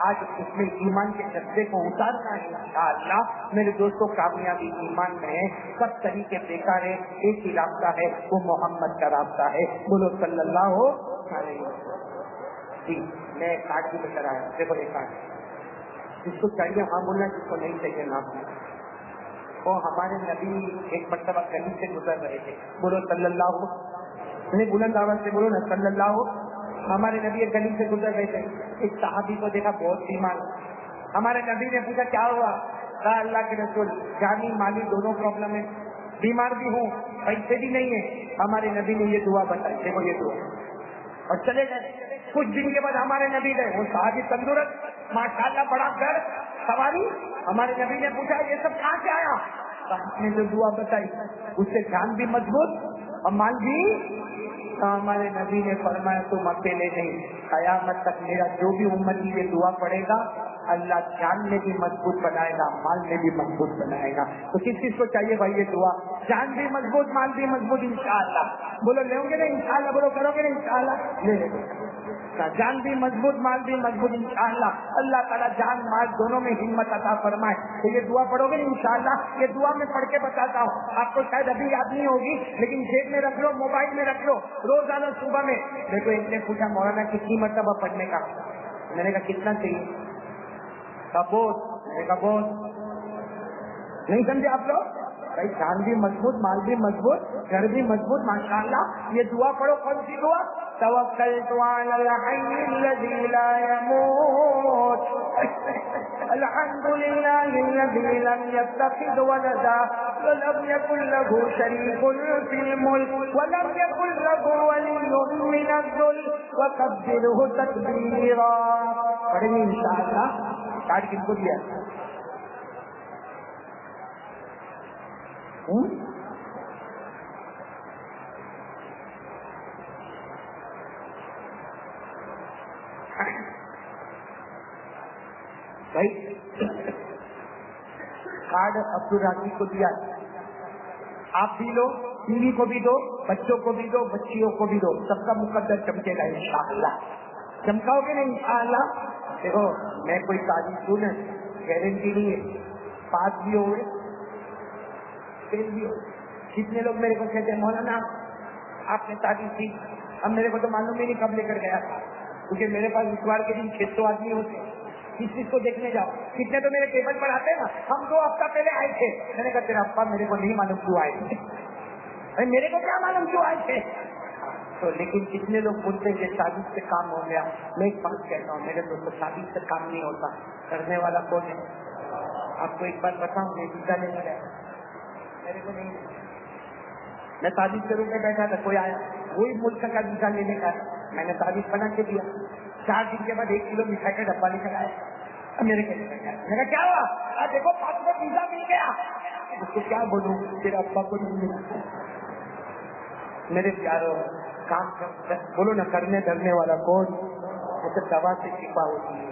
Speaker 2: آج اس میں ایمان کے جذبے کو اتارنا ہے انشاءاللہ. میرے دوستوں, کامیابی ایمان میں ہے. سب طریقے بیکار ہے, ایک ہی رابطہ ہے, وہ محمد کا رابطہ ہے. بولو صلی اللہ علیہ وسلم. جی میں کارڈ بھی لے کر آیا. دیکھو یہ کارڈ, جس کو چاہیے ہاں بولنا, جس کو نہیں چاہیے نہ بولنا. وہ ہمارے نبی ایک مرتبہ گلی سے گزر رہے تھے. بولو صلی اللہ, نہیں بلند آواز سے بولو نا صلی اللہ. ہمارے نبی ایک گلی سے گزر رہے تھے, ایک صحابی کو دیکھا بہت بیمار. ہمارے نبی نے پوچھا کیا ہوا؟ کہا اللہ کے رسول جانی مالی دونوں پرابلم ہے, بیمار بھی ہوں, پیسے بھی نہیں ہے. ہمارے نبی نے یہ دعا بتائی, دیکھو یہ دعا, اور چلے گئے. کچھ دن کے بعد ہمارے نبی گئے, وہ صحابی تندرست ماشاءاللہ, بڑا گھر سواری. ہمارے نبی نے پوچھا یہ سب کہاں سے آیا؟ نے جو دعا بتائی اس سے جان بھی مضبوط اور مال بھی. ہمارے نبی نے فرمایا تم اکیلے نہیں, قیامت تک میرا جو بھی امتی یہ دعا پڑے گا اللہ جان میں بھی مضبوط بنائے گا, مال میں بھی مضبوط بنائے گا. تو کس چیز کو چاہیے بھائی یہ دعا؟ جان بھی مضبوط, مال بھی مضبوط انشاءاللہ. بولو لیں گے نا انشاءاللہ, بولو کرو گے نا انشاءاللہ, لے لیں گے. جان بھی مضبوط, مال بھی مضبوط انشاءاللہ. اللہ تعالیٰ جان مال دونوں میں ہمت عطا فرمائے. تو یہ دعا پڑھو گے انشاءاللہ. یہ دعا میں پڑھ کے بتاتا ہوں, آپ کو شاید ابھی یاد نہیں ہوگی, لیکن جیب میں رکھ لو, موبائل میں رکھ لو, روزانہ صبح میں. میرے کو ایک نے پوچھا مولانا کتنی مرتبہ پڑھنے کا؟ میں نے کہا کتنا چاہیے؟ بہت. میں نے کہا بہت. نہیں سمجھے آپ لوگ؟ بھائی جان بھی مضبوط, مال بھی مضبوط, گھر بھی مضبوط ماشاءاللہ. یہ دعا پڑھو. کون سی دعا؟ توکلت علی الحی الذی لا یموت الحمد للہ الذی لم یتخذ ولدا ولم یکن له شریک فی الملک ولم یکن له ولی من الذل وکبرہ تکبیرا. پڑھیں گے انشاءاللہ. کارڈ کن کو دیا؟ بھائی کارڈ عبدالراضی کو دیا, آپ بھی لو, بیوی کو بھی دو, بچوں کو بھی دو, بچیوں کو بھی دو. سب کا مقدر چمکے گا انشاءاللہ. چمکاؤ گے نا انشاءاللہ. دیکھو میں کوئی تعریف دوں نا, گارنٹی نہیں ہے. پاس بھی ہوئے, فیل بھی ہو. کتنے لوگ میرے کو کہتے ہیں مولانا آپ نے تعریف دی, اب میرے کو تو معلوم ہی نہیں کب لے کر گیا تھا, کیونکہ میرے پاس اتوار کے دن 600 آدمی ہوتے, اس چیز کو دیکھنے جاؤ. کتنے تو میرے ٹیبل پر آتے ہیں نا, ہم 2 ہفتہ پہلے آئے تھے. میں نے کہا تیرا ابا میرے کو نہیں معلوم کیوں آئے تھے, میرے کو کیا معلوم کیوں آئے تھے. تو لیکن کتنے لوگ بولتے ہیں کہ شادی سے کام ہو گیا. میں ایک بات کہتا ہوں میرے دوستوں, شادی سے کام نہیں ہوتا. کرنے والا کون ہے؟ آپ کو ایک بات بتاؤں, میں ویزا لینے گیا, میرے کو نہیں, میں تعریف کے روپ میں بیٹھا تھا, کوئی آیا وہی ملک کا ویزا لینے کا, میں نے تعریف بنا کے دیا. 4 دن کے بعد 1 کلو مٹھائی کا ڈبہ لے کر آیا. میرے کہا کیا ہوا؟ دیکھو پاسپورٹ ویزا مل گیا. اس کو کیا بولوں, تیرے ابا کو نہیں ملا. میرے پیاروں کام بولو نہ, کرنے ڈرنے والا کون؟ اسے دوا سے شفا ہوتی ہے.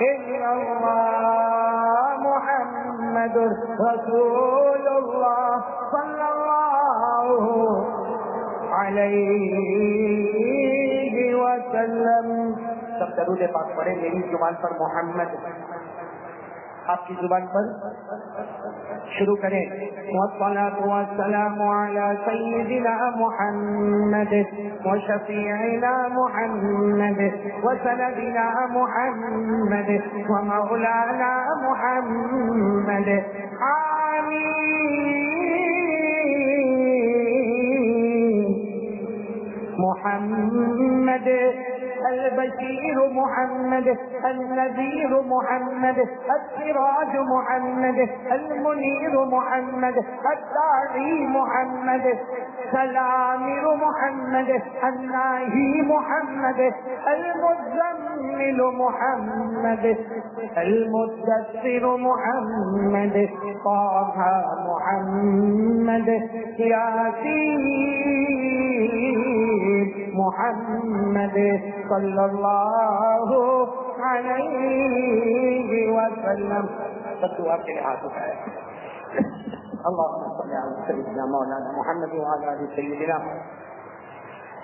Speaker 2: إلا الله محمد رسول الله صلى الله عليه وسلم. سب درود پاک پڑھے. میری زبان پر محمد، آپ کی زبان پر شروع کریں. والصلاة والسلام على سيدنا محمد وشفيعنا محمد وسندنا محمد ومولانا محمد. آمين. محمد البشير محمد النذير محمد السراج محمد المنير محمد الداعي محمد سلامر محمد الناهي محمد المزمل محمد المدثر محمد طه محمد ياسين محمد صلی اللہ علیہ وسلم. سب دعا کے لیے ہاتھ اٹھائے. اللهم صل على سيدنا مولانا محمد وعلى آل سيدنا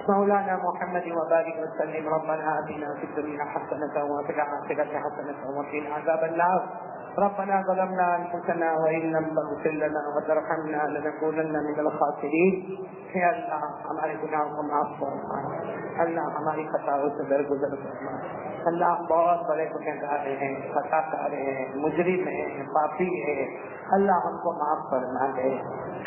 Speaker 2: مولانا محمد وبارك وسلم. ربنا آتنا في الدنيا حسنة وفي الآخرة حسنة وقنا عذاب النار. ربنا ظلمنا أنفسنا وإن لم تغفر لنا وترحمنا لنكونن من الخاسرين. اے اللہ ہمارے گناہوں کو معاف فرما. اللہ ہماری خطاؤں سے درگزر فرما. اللہ ہم بہت بڑے گنہگار ہیں، خطا کار ہیں، مجرم ہیں، پاپی ہیں. اللہ ہم کو معاف فرما دے.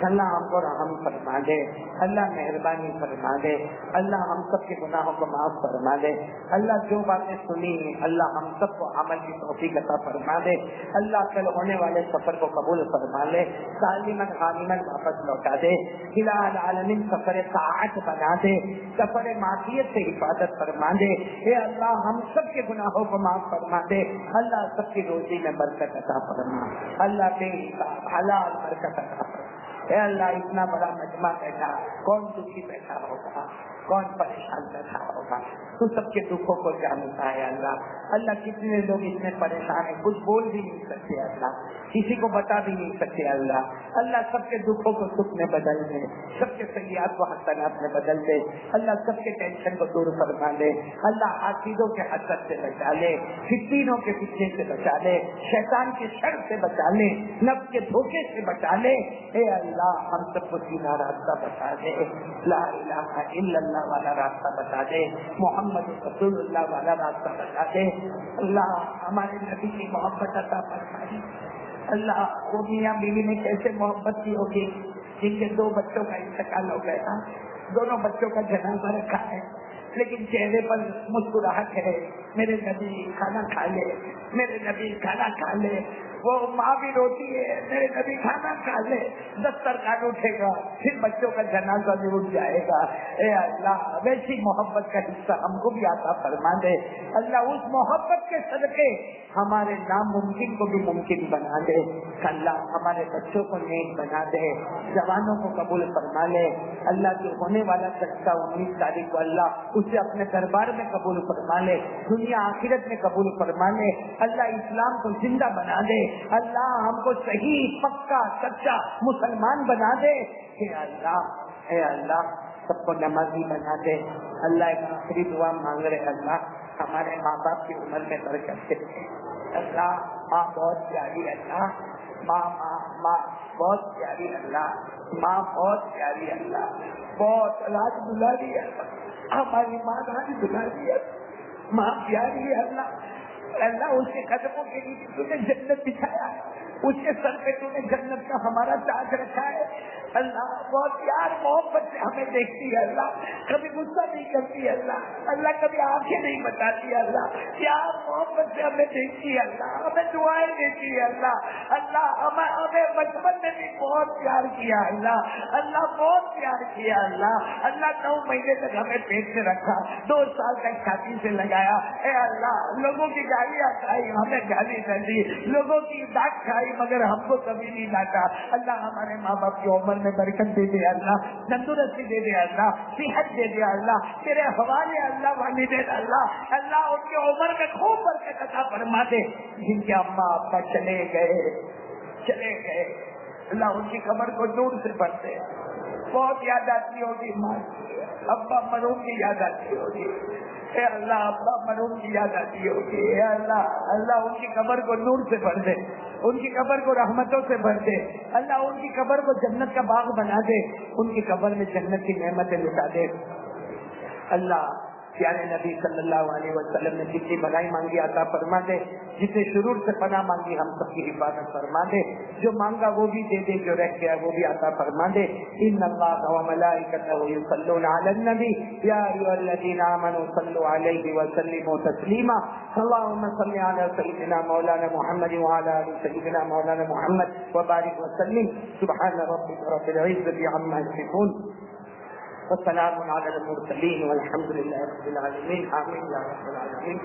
Speaker 2: اللہ ہم کو رحم فرما دے. اللہ مہربانی فرما دے. اللہ ہم سب کے گناہوں کو معاف فرما دے. اللہ جو باتیں سنی اللہ ہم سب کو عمل کی توفیق عطا فرما دے. اللہ کل ہونے والے سفر کو قبول فرما لے. سالماً غانماً واپس لوٹا دے. الہ العالمین سفر طاعت بنا دے. سفر معصیت سے حفاظت فرما دے. اے اللہ ہم سب کے گناہوں کو معاف فرما دے. اللہ سب کی روزی میں برکت عطا فرما. اللہ بے حساب حلال برکت عطا فرما. اے اللہ اتنا بڑا مجمع بیٹھا، کون دکھی بیٹھا ہوگا، کون پریشان بیٹھا ہوگا. تو سب کے دکھوں کو جانتا ہے اللہ. اللہ کتنے لوگ اس میں پریشان ہیں، کچھ بول بھی نہیں سکتے اللہ، کسی کو بتا بھی نہیں سکتے اللہ. اللہ سب کے دکھوں کو سکھ میں بدل دے. سب کے سیئات کو حسنات میں بدل دے. اللہ سب کے ٹینشن کو دور فرما دے. اللہ حاسدوں کے حسد سے بچا لے. فتنوں کے فتنے سے بچا لے. شیطان کے شر سے بچا لے. نفس کے دھوکے سے بچا لے. اے اللہ ہم سب کو سیدھا راستہ بتا دے. لا الہ الا اللہ والا راستہ بتا دے. محمد رسول اللہ والا راستہ بتا دے. اللہ ہمارے نبی کی محبت عطا فرمائے. اللہ وہ میاں بیوی نے کیسے محبت کی ہوگی جن کے 2 بچوں کا انتقال ہو گیا. دونوں بچوں کا جنازہ رکھا ہے لیکن چہرے پر مسکراہٹ ہے. میرے نبی کھانا کھا لے، میرے نبی کھانا کھا لے. وہ ماں بھی روتی ہے میرے نبی کھانا کھا لے. دسترخوان اٹھے گا پھر بچوں کا جنازہ بھی اٹھ جائے گا. اے اللہ ویسی محبت کا حصہ ہم کو بھی عطا فرما دے. اللہ اس محبت کے صدقے ہمارے ناممکن کو بھی ممکن بنا دے. اللہ ہمارے بچوں کو نیک بنا دے. جوانوں کو قبول فرما لے. اللہ جو ہونے والا سچا 19 تاریخ کو اللہ اسے اپنے دربار میں قبول فرما لے. دنیا آخرت میں قبول فرما لے. اللہ اسلام کو زندہ بنا دے. اللہ ہم کو صحیح پکا سچا مسلمان بنا دے. اے اللہ سب کو نمازی بنا دے. اللہ ایک آخری دعا مانگ رہے. اللہ ہمارے ماں باپ کی عمر میں برکت دے. اللہ ماں بہت پیاری. اللہ ماں بہت پیاری. اللہ ماں بہت پیاری. اللہ بہت راج دلاری ہے. ہماری ماں راج دلاری ہے. ماں پیاری ہے. اللہ اس کے قدموں کے لیے تو نے جنت بچھایا ہے. اس کے سر پہ تو نے جنت کا ہمارا تاج رکھا ہے. اللہ بہت پیار محبت سے ہمیں دیکھتی ہے. اللہ کبھی غصہ نہیں کرتی ہے. اللہ کبھی آنکھیں نہیں بتاتی ہے. اللہ پیار محبت سے ہمیں دیکھتی ہے. اللہ ہمیں دعائیں دیتی ہے. اللہ ہمیں بچپن میں بھی بہت بہت پیار کیا اللہ، اللہ بہت پیار کیا اللہ، اللہ 9 مہینے تک ہمیں پیٹ سے رکھا، 2 سال تک چھاتی سے لگایا، اے اللہ لوگوں کی گالیاں کھائی ہمیں گالی نہ دی، لوگوں کی ڈانٹ کھائی مگر ہم کو کبھی نہیں ڈانٹا، اللہ ہمارے ماں باپ کی عمر میں برکت دے دے اللہ، تندرستی دے دے اللہ، صحت دے دے اللہ، تیرے حوالے اللہ والدین اللہ، اللہ ان کی عمر میں خوب برکت عطا فرما دے، جن کے اماں ابا چلے گئے اللہ ان کی قبر کو نور سے بھر دے، بہت یاد آتی ہوگی ماں کی، ابا مرحوم کی یاد آتی ہوگی، اے اللہ ابا مرحوم کی یاد آتی ہوگی، اے اللہ اللہ ان کی قبر کو نور سے بھر دے، ان کی قبر کو رحمتوں سے بھر دے، اللہ ان کی قبر کو جنت کا باغ بنا دے، ان کی قبر میں جنت کی نعمتیں لٹا دے، اللہ پیارے نبی صلی اللہ علیہ وسلم نے جتنی بھلائی مانگی عطا فرما دے، جتنے شرور سے پناہ مانگی ہم سب کی حفاظت فرما دے، جو مانگا وہ بھی دے دے، جو رہ گیا وہ بھی عطا فرما دے، ان اللہ وملائکتہ یصلون علی النبی یا ایھا الذین آمنوا صلوا علیہ وسلموا تسلیما اللهم صل علی سیدنا مولانا محمد وعلی آل سیدنا مولانا محمد وبارک وسلم سبحان ربک رب العزة عما یصفون والسلام على المرسلين والحمد لله رب العالمين آمين يا رب العالمين.